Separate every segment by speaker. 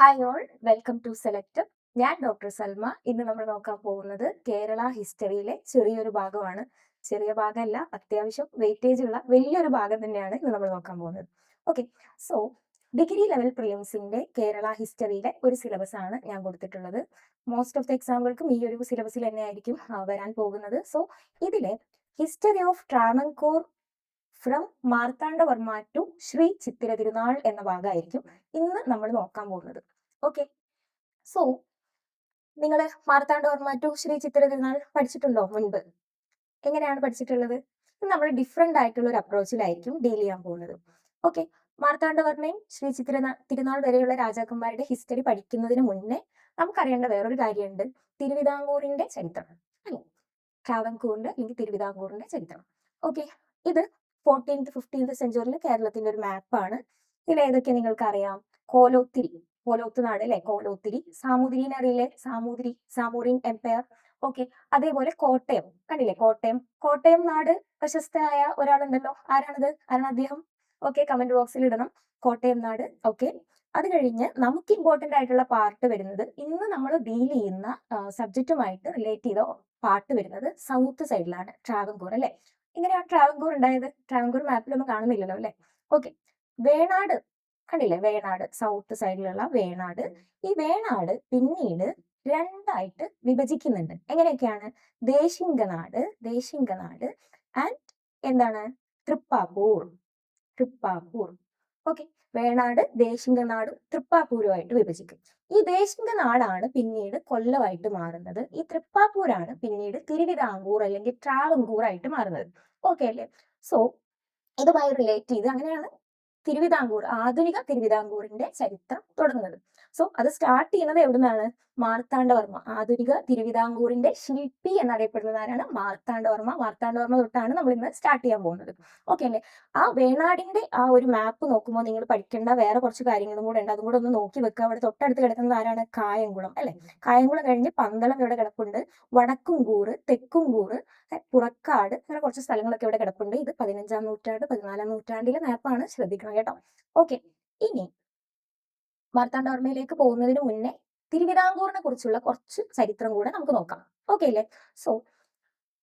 Speaker 1: Hi all, welcome to Select. ഞാൻ doctor Salma. ഇന്ന് നമ്മൾ നോക്കാൻ പോകുന്നത് കേരള ഹിസ്റ്ററിയിലെ ചെറിയൊരു ഭാഗമാണ്. ചെറിയ ഭാഗമല്ല, അത്യാവശ്യം വെയിറ്റേജ് ഉള്ള വലിയൊരു ഭാഗം തന്നെയാണ് ഇന്ന് നമ്മൾ നോക്കാൻ പോകുന്നത്. ഓക്കെ, സോ ഡിഗ്രി ലെവൽ പ്രിലിംസിന്റെ കേരള ഹിസ്റ്ററിയിലെ ഒരു സിലബസ് ആണ് ഞാൻ കൊടുത്തിട്ടുള്ളത്. മോസ്റ്റ് ഓഫ് ദ എക്സാമ്പിൾക്കും ഈ ഒരു സിലബസിൽ തന്നെയായിരിക്കും വരാൻ പോകുന്നത്. സോ ഇതിലെ history of Travancore from Marthandavarma to Sree Chithira Thirunal എന്ന ഭാഗമായിരിക്കും ഇന്ന് നമ്മൾ നോക്കാൻ പോകുന്നത്. ഓക്കെ, സോ നിങ്ങൾ മാർത്താണ്ഡവർമ്മ ടു ശ്രീ ചിത്തിര തിരുനാൾ പഠിച്ചിട്ടുണ്ടോ മുൻപ്? എങ്ങനെയാണ് പഠിച്ചിട്ടുള്ളത്? നമ്മൾ ഡിഫറെന്റ് ആയിട്ടുള്ള ഒരു അപ്രോച്ചിലായിരിക്കും ഡീൽ ചെയ്യാൻ പോകുന്നത്. ഓക്കെ, മാർത്താണ്ഡവർമ്മയും ശ്രീ ചിത്തിര തിരുനാൾ വരെയുള്ള രാജാക്കന്മാരുടെ ഹിസ്റ്ററി പഠിക്കുന്നതിന് മുന്നേ നമുക്കറിയേണ്ട വേറൊരു കാര്യമുണ്ട്, തിരുവിതാംകൂറിന്റെ ചരിത്രം അല്ലെ, ട്രാവൻകൂറിന്റെ അല്ലെങ്കിൽ തിരുവിതാംകൂറിന്റെ ചരിത്രം. ഓക്കെ, ഇത് 14th 15th സെഞ്ചുറിയിൽ കേരളത്തിന്റെ ഒരു മാപ്പാണ്. ഇതിൽ ഏതൊക്കെ നിങ്ങൾക്ക് അറിയാം? കോലോത്തിരി, കോലോത്ത് നാട് അല്ലെ, കോലോത്തിരി. സാമൂതിരിനെ അറിയില്ലേ? സാമൂറിൻ എംപയർ. ഓക്കെ, അതേപോലെ കോട്ടയം കണ്ടില്ലേ? കോട്ടയം നാട് പ്രശസ്തനായ ഒരാളുണ്ടല്ലോ, ആരാണ് അദ്ദേഹം? ഓക്കെ, കമന്റ് ബോക്സിൽ ഇടണം കോട്ടയം നാട്. ഓക്കെ, അത് കഴിഞ്ഞ് നമുക്ക് ഇമ്പോർട്ടന്റ് ആയിട്ടുള്ള പാർട്ട് വരുന്നത്, ഇന്ന് നമ്മൾ ഡീൽ ചെയ്യുന്ന സബ്ജക്റ്റുമായിട്ട് റിലേറ്റ് ചെയ്ത പാർട്ട് വരുന്നത് സൗത്ത് സൈഡിലാണ്, ട്രാവൻകൂർ അല്ലെ. ഇങ്ങനെയാണ് ട്രാവൻകൂർ ഉണ്ടായത്. ട്രാവൻകൂർ മാപ്പിലൊന്നും കാണുന്നില്ലല്ലോ അല്ലെ. ഓക്കെ, വേണാട് കണ്ടില്ലേ? വേണാട്, സൗത്ത് സൈഡിലുള്ള വേണാട്. ഈ വേണാട് പിന്നീട് രണ്ടായിട്ട് വിഭജിക്കുന്നുണ്ട്. എങ്ങനെയൊക്കെയാണ്? ദേശിംഗനാട് ആൻഡ് എന്താണ്? തൃപ്പാപ്പൂർ. ഓക്കെ, വേണാട് ദേശിംഗനാടും തൃപ്പാപ്പൂരുമായിട്ട് വിഭജിക്കും. ഈ ദേശിംഗനാടാണ് പിന്നീട് കൊല്ലമായിട്ട് മാറുന്നത്. ഈ തൃപ്പാപ്പൂരാണ് പിന്നീട് തിരുവിതാംകൂർ അല്ലെങ്കിൽ ട്രാവൻകൂർ ആയിട്ട് മാറുന്നത്. ഓക്കെ അല്ലേ? സോ ഇതുമായി റിലേറ്റ് ചെയ്ത് അങ്ങനെയാണ് ആധുനിക തിരുവിതാംകൂറിന്റെ ചരിത്രം തുടങ്ങുന്നത്. സോ അത് സ്റ്റാർട്ട് ചെയ്യുന്നത് എവിടുന്നാണ്? മാർത്താണ്ഡവർമ്മ. ആധുനിക തിരുവിതാംകൂറിന്റെ ശില്പി എന്നറിയപ്പെടുന്നത് ആരാണ്? മാർത്താണ്ഡവർമ്മ തൊട്ടാണ് നമ്മൾ ഇന്ന് സ്റ്റാർട്ട് ചെയ്യാൻ പോകുന്നത്. ഓക്കെ അല്ലേ? ആ വേണാടിന്റെ ആ ഒരു മാപ്പ് നോക്കുമ്പോൾ നിങ്ങൾ പഠിക്കേണ്ട വേറെ കുറച്ച് കാര്യങ്ങളും കൂടെ ഉണ്ട്. അതും കൂടെ ഒന്ന് നോക്കി വെക്കുക. അവിടെ തൊട്ടടുത്ത് കിടക്കുന്നത് ആരാണ്? കായംകുളം അല്ലെ. കായംകുളം കഴിഞ്ഞ് പന്തളം ഇവിടെ കിടപ്പുണ്ട്. വടക്കുംകൂറ്, തെക്കുംകൂറ്, പുറക്കാട്, അങ്ങനെ കുറച്ച് സ്ഥലങ്ങളൊക്കെ ഇവിടെ കിടപ്പുണ്ട്. ഇത് 15ാം നൂറ്റാണ്ട് 14ാം നൂറ്റാണ്ടിലെ മാപ്പാണ്, ശ്രദ്ധിക്കണം കേട്ടോ. ഓക്കെ, ഇനി മാർത്താണ്ഡവർമ്മയിലേക്ക് പോകുന്നതിന് മുന്നേ തിരുവിതാംകൂറിനെ കുറിച്ചുള്ള കുറച്ച് ചരിത്രം കൂടെ നമുക്ക് നോക്കാം. ഓക്കെ അല്ലേ? സോ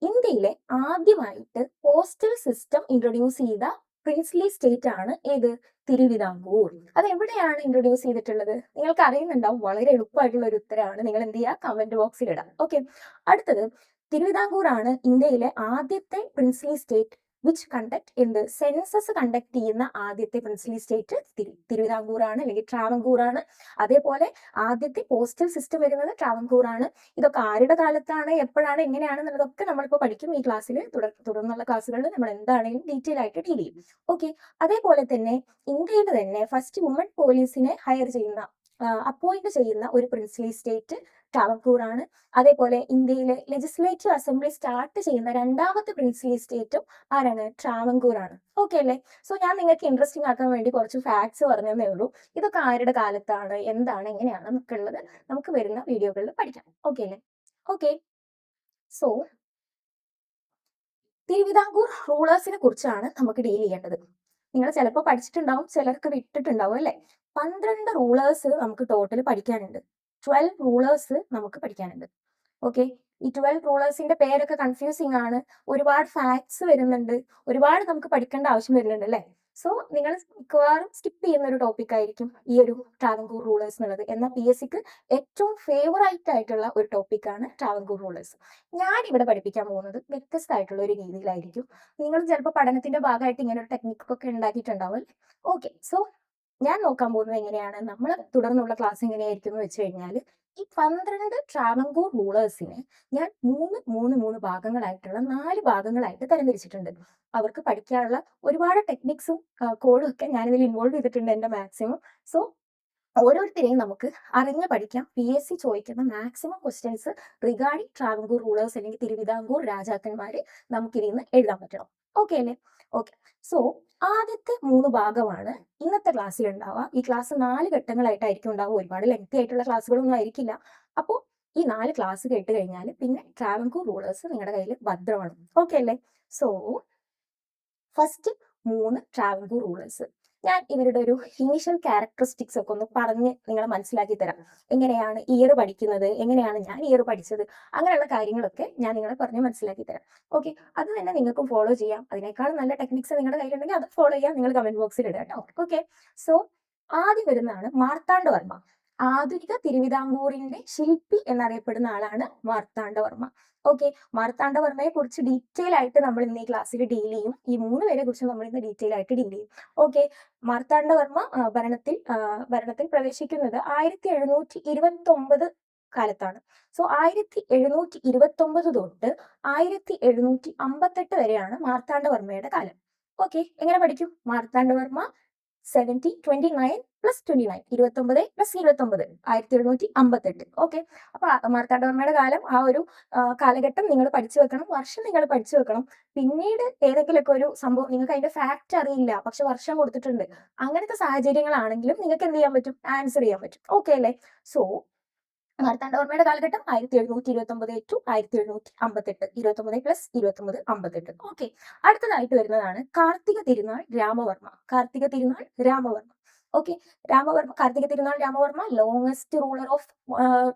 Speaker 1: ഇന്ത്യയിലെ ആദ്യമായിട്ട് പോസ്റ്റൽ സിസ്റ്റം ഇൻട്രൊഡ്യൂസ് ചെയ്ത പ്രിൻസ്ലി സ്റ്റേറ്റ് ആണ് ഏത്? തിരുവിതാംകൂർ. അത് എവിടെയാണ് ഇൻട്രൊഡ്യൂസ് ചെയ്തിട്ടുള്ളത്? നിങ്ങൾക്ക് അറിയുന്നുണ്ടാവും. വളരെ എളുപ്പമായിട്ടുള്ള ഒരു ഉത്തരമാണ്. നിങ്ങൾ എന്ത് ചെയ്യുക? കമന്റ് ബോക്സിൽ ഇടാം. ഓക്കെ, അടുത്തത് തിരുവിതാംകൂർ ആണ് ഇന്ത്യയിലെ ആദ്യത്തെ പ്രിൻസ്ലി സ്റ്റേറ്റ് വിച്ച് കണ്ടക്ട് എന്ത് സെൻസസ് കണ്ടക്ട് ചെയ്യുന്ന ആദ്യത്തെ പ്രിൻസ്ലി സ്റ്റേറ്റ് തിരുവിതാംകൂർ ആണ് അല്ലെങ്കിൽ ട്രാവൻകൂർ ആണ്. അതേപോലെ ആദ്യത്തെ പോസ്റ്റൽ സിസ്റ്റം വരുന്നത് ട്രാവൻകൂർ ആണ്. ഇതൊക്കെ ആരുടെ കാലത്താണ്, എപ്പോഴാണ്, എങ്ങനെയാണെന്നുള്ളതൊക്കെ നമ്മളിപ്പോൾ പഠിക്കും ഈ ക്ലാസ്സിൽ. തുടർന്നുള്ള ക്ലാസ്സുകളിൽ നമ്മൾ എന്താണെങ്കിലും ഡീറ്റെയിൽ ആയിട്ട് ഡീൽ ചെയ്യും. ഓക്കെ, അതേപോലെ തന്നെ ഇന്ത്യയിൽ തന്നെ ഫസ്റ്റ് വുമൺ പോലീസിനെ അപ്പോയിന്റ് ചെയ്യുന്ന ഒരു പ്രിൻസ്ലി സ്റ്റേറ്റ് ട്രാവൻകൂർ ആണ്. അതേപോലെ ഇന്ത്യയിലെ ലെജിസ്ലേറ്റീവ് അസംബ്ലി സ്റ്റാർട്ട് ചെയ്യുന്ന രണ്ടാമത്തെ പ്രിൻസ്ലി സ്റ്റേറ്റും ആരാണ്? ട്രാവൻകൂർ ആണ്. ഓക്കെ അല്ലേ? സോ ഞാൻ നിങ്ങൾക്ക് ഇൻട്രസ്റ്റിംഗ് ആക്കാൻ വേണ്ടി കുറച്ച് ഫാക്ട്സ് പറഞ്ഞതേ ഉള്ളൂ. ഇതൊക്കെ ആരുടെ കാലത്താണ്, എന്താണ്, എങ്ങനെയാണ് എന്നൊക്കെ ഉള്ളത് നമുക്ക് വരുന്ന വീഡിയോകളിൽ പഠിക്കാം. ഓക്കെ അല്ലേ? ഓക്കെ, സോ തിരുവിതാംകൂർ റൂളേഴ്സിനെ കുറിച്ചാണ് നമുക്ക് ഡീൽ ചെയ്യേണ്ടത്. നിങ്ങൾ ചിലപ്പോൾ പഠിച്ചിട്ടുണ്ടാവും, ചിലർക്ക് വിട്ടിട്ടുണ്ടാവും അല്ലെ. 12 റൂളേഴ്സ് നമുക്ക് ടോട്ടൽ പഠിക്കാനുണ്ട്. 12 റൂളേഴ്സ് നമുക്ക് പഠിക്കാനുണ്ട്. ഓക്കെ, ഈ 12 റൂളേഴ്സിന്റെ പേരൊക്കെ കൺഫ്യൂസിങ് ആണ്. ഒരുപാട് ഫാക്ട്സ് വരുന്നുണ്ട്, ഒരുപാട് നമുക്ക് പഠിക്കേണ്ട ആവശ്യം വരുന്നുണ്ട് അല്ലെ. സോ നിങ്ങൾ മിക്കവാറും സ്കിപ്പ് ചെയ്യുന്ന ഒരു ടോപ്പിക് ആയിരിക്കും ഈ ഒരു ട്രാവൻകൂർ റൂളേഴ്സ് എന്നുള്ളത്. എന്നാൽ PSCക്ക് ഏറ്റവും ഫേവറേറ്റ് ആയിട്ടുള്ള ഒരു ടോപ്പിക്കാണ് ട്രാവൻകൂർ റൂളേഴ്സ്. ഞാൻ ഇവിടെ പഠിപ്പിക്കാൻ പോകുന്നത് വ്യത്യസ്തമായിട്ടുള്ള ഒരു രീതിയിലായിരിക്കും. നിങ്ങൾ ചിലപ്പോൾ പഠനത്തിന്റെ ഭാഗമായിട്ട് ഇങ്ങനെ ഒരു ടെക്നിക്കൊക്കെ ഉണ്ടാക്കിയിട്ടുണ്ടാവും അല്ലേ. ഓക്കെ, സോ ഞാൻ നോക്കാൻ പോകുന്നത് എങ്ങനെയാണ്, നമ്മൾ തുടർന്നുള്ള ക്ലാസ് എങ്ങനെയായിരിക്കും എന്ന് വെച്ച് കഴിഞ്ഞാൽ, ഈ 12 ട്രാവൻകൂർ റൂളേഴ്സിനെ ഞാൻ മൂന്ന് ഭാഗങ്ങളായിട്ടുള്ള 4 ഭാഗങ്ങളായിട്ട് തരംതിരിച്ചിട്ടുണ്ട്. അവർക്ക് പഠിക്കാനുള്ള ഒരുപാട് ടെക്നിക്സും കോഡും ഒക്കെ ഞാനിതിൽ ഇൻവോൾവ് ചെയ്തിട്ടുണ്ട് എൻ്റെ മാക്സിമം. സോ ഓരോരുത്തരെയും നമുക്ക് അറിഞ്ഞ് പഠിക്കാം. PSC ചോദിക്കുന്ന maximum questions regarding Travancore rulers അല്ലെങ്കിൽ തിരുവിതാംകൂർ രാജാക്കന്മാരെ നമുക്കിതിൽ നിന്ന് എഴുതാൻ പറ്റണം. ഓക്കെ അല്ലേ? ഓക്കെ, സോ ആദ്യത്തെ 3 ഭാഗമാണ് ഇന്നത്തെ ക്ലാസ്സിൽ ഉണ്ടാവുക. ഈ ക്ലാസ് 4 ഘട്ടങ്ങളായിട്ടായിരിക്കും ഉണ്ടാവുക. ഒരുപാട് ലെങ്തി ആയിട്ടുള്ള ക്ലാസ്സുകളൊന്നും ആയിരിക്കില്ല. അപ്പോൾ ഈ 4 ക്ലാസ് കേട്ട് കഴിഞ്ഞാൽ പിന്നെ ട്രാവൻകൂർ റൂളേഴ്സ് നിങ്ങളുടെ കയ്യിൽ ഭദ്രമാണ്. ഓക്കെ അല്ലേ? So first 3 Travancore rulers. ഞാൻ ഇവരുടെ ഒരു ഇനീഷ്യൽ ക്യാരക്ടറിസ്റ്റിക്സ് ഒക്കെ ഒന്ന് പറഞ്ഞ് നിങ്ങളെ മനസ്സിലാക്കി തരാം. എങ്ങനെയാണ് ഇയർ പഠിക്കുന്നത്, എങ്ങനെയാണ് ഞാൻ ഇയർ പഠിച്ചത്, അങ്ങനെയുള്ള കാര്യങ്ങളൊക്കെ ഞാൻ നിങ്ങളെ പറഞ്ഞ് മനസ്സിലാക്കി തരാം. ഓക്കെ, അത് തന്നെ നിങ്ങൾക്കും ഫോളോ ചെയ്യാം. അതിനേക്കാളും നല്ല ടെക്നിക്സ് നിങ്ങളുടെ കയ്യിലുണ്ടെങ്കിൽ അത് ഫോളോ ചെയ്യാം. നിങ്ങൾ കമന്റ് ബോക്സിൽ ഇടുക കേട്ടോ. ഓക്കെ, സോ ആദ്യം വരുന്നതാണ് മാർത്താണ്ഡവർമ്മ. ആധുനിക തിരുവിതാംകൂറിന്റെ ശില്പി എന്നറിയപ്പെടുന്ന ആളാണ് മാർത്താണ്ഡവർമ്മ. ഓക്കെ, മാർത്താണ്ഡവർമ്മയെ കുറിച്ച് ഡീറ്റെയിൽ ആയിട്ട് നമ്മൾ ഇന്ന് ഈ ക്ലാസ്സിൽ ഡീൽ ചെയ്യും. ഈ 3 പേരെ കുറിച്ച് നമ്മൾ ഇന്ന് ഡീറ്റെയിൽ ആയിട്ട് ഡീൽ ചെയ്യും. ഓക്കെ, മാർത്താണ്ഡവർമ്മ ഭരണത്തിൽ പ്രവേശിക്കുന്നത് 1729 കാലത്താണ്. സോ 1729 തൊട്ട് 1758 വരെയാണ് മാർത്താണ്ഡവർമ്മയുടെ കാലം. ഓക്കെ, എങ്ങനെ പഠിക്കും? Marthanda Varma 1729 plus 29, 29 plus 29, 1758. ഓക്കെ, അപ്പൊ മാർത്താണ്ഡവർമ്മയുടെ കാലം, ആ ഒരു കാലഘട്ടം നിങ്ങൾ പഠിച്ചു വെക്കണം, വർഷം നിങ്ങൾ പഠിച്ചു വെക്കണം. പിന്നീട് ഏതെങ്കിലുമൊക്കെ ഒരു സംഭവം നിങ്ങൾക്ക് അതിന്റെ ഫാക്ട് അറിയില്ല, പക്ഷെ വർഷം കൊടുത്തിട്ടുണ്ട്, അങ്ങനത്തെ സാഹചര്യങ്ങളാണെങ്കിലും നിങ്ങൾക്ക് എന്ത് ചെയ്യാൻ പറ്റും? ആൻസർ ചെയ്യാൻ പറ്റും. ഓക്കെ അല്ലേ? സോ മാർത്താണ്ഡവർമ്മയുടെ കാലഘട്ടം 1729 ടു 1758, 29 പ്ലസ് 29, 58. ഓക്കെ, അടുത്തതായിട്ട് വരുന്നതാണ് Karthika Thirunal Ramavarma. Karthika Thirunal Ramavarma. Okay, Karthika Thirunal Ramavarma longest ruler of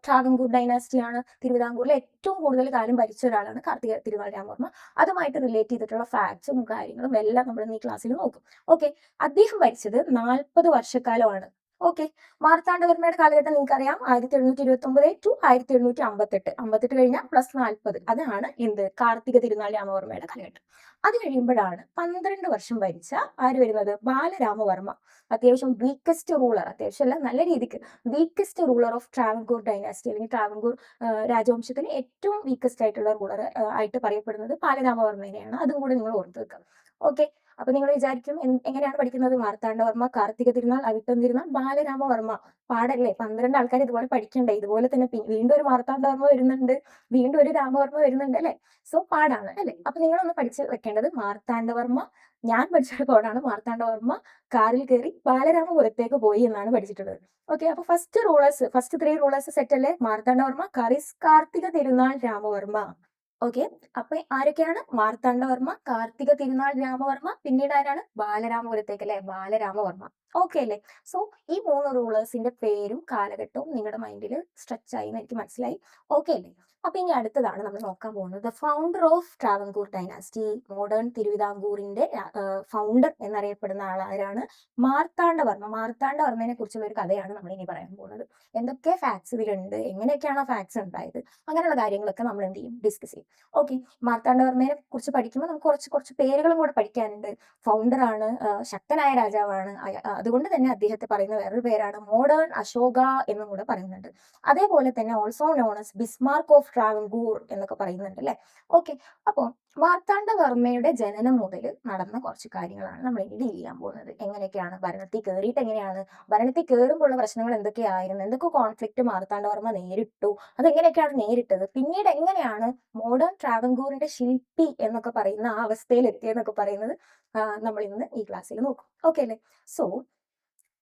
Speaker 1: Travancore dynasty ആണ്. തിരുവിതാംകൂറിൽ ഏറ്റവും കൂടുതൽ കാലം ഭരിച്ച ഒരാളാണ് കാർത്തിക തിരുനാൾ രാമവർമ്മ. അതുമായിട്ട് റിലേറ്റ് ചെയ്തിട്ടുള്ള ഫാക്ട്സും കാര്യങ്ങളും എല്ലാം നമ്മൾ ഈ ക്ലാസ്സിൽ നോക്കും. ഓക്കെ, അദ്ദേഹം ഭരിച്ചത് 40 വർഷക്കാലമാണ്. ഓക്കെ, മാർത്താണ്ഡവർമ്മയുടെ കാലഘട്ടം നിങ്ങൾക്കറിയാം, 1729 ടു 1758, 58 കഴിഞ്ഞാൽ പ്ലസ് 40, അതാണ് എന്ത്? കാർത്തിക തിരുനാൾ രാമവർമ്മയുടെ കാലഘട്ടം. അത് കഴിയുമ്പോഴാണ് 12 വർഷം ഭരിച്ച ആര് വരുന്നത്? ബാലരാമവർമ്മ. അത്യാവശ്യം വീക്കസ്റ്റ് റൂളർ, അത്യാവശ്യമല്ല നല്ല രീതിക്ക് weakest ruler of Travancore dynasty, അല്ലെങ്കിൽ ട്രാവൻകൂർ രാജവംശത്തിലെ ഏറ്റവും വീക്കസ്റ്റ് ആയിട്ടുള്ള റൂളർ ആയിട്ട് പറയപ്പെടുന്നത് ബാലരാമവർമ്മേനെയാണ്. അതും കൂടെ നിങ്ങൾ ഓർത്ത് വെക്കുക. ഓക്കെ, അപ്പൊ നിങ്ങൾ വിചാരിക്കും എങ്ങനെയാണ് പഠിക്കുന്നത്? മാർത്താണ്ഡവർമ്മ, കാർത്തിക തിരുനാൾ, അവിട്ടം തിരുനാൾ, ബാലരാമവർമ്മ. പാടല്ലേ? 12 ആൾക്കാർ ഇതുപോലെ പഠിക്കണ്ടേ? ഇതുപോലെ തന്നെ വീണ്ടും ഒരു മാർത്താണ്ഡവർമ്മ വരുന്നുണ്ട്, വീണ്ടും ഒരു രാമവർമ്മ വരുന്നുണ്ട് അല്ലെ? സോ പാടാണ് അല്ലെ? അപ്പൊ നിങ്ങളൊന്ന് പഠിച്ച് വെക്കേണ്ടത് മാർത്താണ്ഡവർമ്മ, ഞാൻ പഠിച്ച കോഡാണ് മാർത്താണ്ഡവർമ്മ കാറിൽ കയറി ബാലരാമപുരത്തേക്ക് പോയി എന്നാണ് പഠിച്ചിട്ടുള്ളത്. ഓക്കെ, അപ്പൊ ഫസ്റ്റ് 3 റൂളേഴ്സ് സെറ്റ് അല്ലേ? മാർത്താണ്ഡവർമ്മ, കാർത്തിക തിരുനാൾ രാമവർമ്മ. ഓക്കെ, അപ്പൊ ആരൊക്കെയാണ്? മാർത്താണ്ഡവർമ്മ, കാർത്തിക തിരുനാൾ രാമവർമ്മ, പിന്നീട് ആരാണ്? ബാലരാമപുരത്തേക്ക് അല്ലെ? ബാലരാമവർമ്മ. ഓക്കെ അല്ലേ? സോ ഈ 3 റൂളേഴ്സിന്റെ പേരും കാലഘട്ടവും നിങ്ങളുടെ മൈൻഡിൽ സ്ട്രെച്ച് ആയി എന്ന് എനിക്ക് മനസ്സിലായി. ഓക്കെ അല്ലേ? അപ്പൊ ഇനി അടുത്തതാണ് നമ്മൾ നോക്കാൻ പോകുന്നത് founder of Travancore dynasty. Modern തിരുവിതാംകൂറിന്റെ ഫൗണ്ടർ എന്നറിയപ്പെടുന്ന ആളാരാണ്? മാർത്താണ്ഡവർമ്മ. മാർത്താണ്ഡവർമ്മനെ കുറിച്ചുള്ള ഒരു കഥയാണ് നമ്മൾ ഇനി പറയാൻ പോകുന്നത്. എന്തൊക്കെ ഫാക്ട്സ് ഇതിലുണ്ട്, എങ്ങനെയൊക്കെയാണ് ആ ഫാക്ട്സ് ഉണ്ടായത്, അങ്ങനെയുള്ള കാര്യങ്ങളൊക്കെ നമ്മൾ എന്ത് ചെയ്യും? ഡിസ്കസ് ചെയ്യും. ഓക്കെ, മാർത്താണ്ഡവർമ്മയെ കുറിച്ച് പഠിക്കുമ്പോൾ നമുക്ക് കുറച്ച് പേരുകളും കൂടെ പഠിക്കാനുണ്ട്. ഫൗണ്ടർ ആണ്, ശക്തനായ രാജാവാണ്, അതുകൊണ്ട് തന്നെ അദ്ദേഹത്തെ പറയുന്ന വേറൊരു പേരാണ് മോഡേൺ അശോക എന്നും കൂടെ പറയുന്നുണ്ട്. അതേപോലെ തന്നെ also known as Bismarck of Travancore എന്നൊക്കെ പറയുന്നുണ്ട് അല്ലെ? ഓക്കെ, അപ്പോൾ മാർത്താണ്ഡവർമ്മയുടെ ജനനം മുതൽ നടന്ന കുറച്ച് കാര്യങ്ങളാണ് നമ്മൾ ഇനി ഡീൽ ചെയ്യാൻ പോകുന്നത്. എങ്ങനെയൊക്കെയാണ് ഭരണത്തിൽ കയറിയിട്ട്, എങ്ങനെയാണ് ഭരണത്തിൽ കയറുമ്പോൾ ഉള്ള പ്രശ്നങ്ങൾ എന്തൊക്കെയായിരുന്നു, എന്തൊക്കെ കോൺഫ്ലിക്റ്റ് മാർത്താണ്ഡവർമ്മ നേരിട്ടു, അതെങ്ങനെയൊക്കെയാണ് നേരിട്ടത്, പിന്നീട് എങ്ങനെയാണ് മോഡേൺ ട്രാവൻകൂറിന്റെ ശില്പി എന്നൊക്കെ പറയുന്ന ആ അവസ്ഥയിൽ എത്തിയെന്നൊക്കെ പറയുന്നത് നമ്മൾ ഇന്ന് ഈ ക്ലാസ്സിൽ നോക്കും. ഓക്കെ അല്ലേ? സോ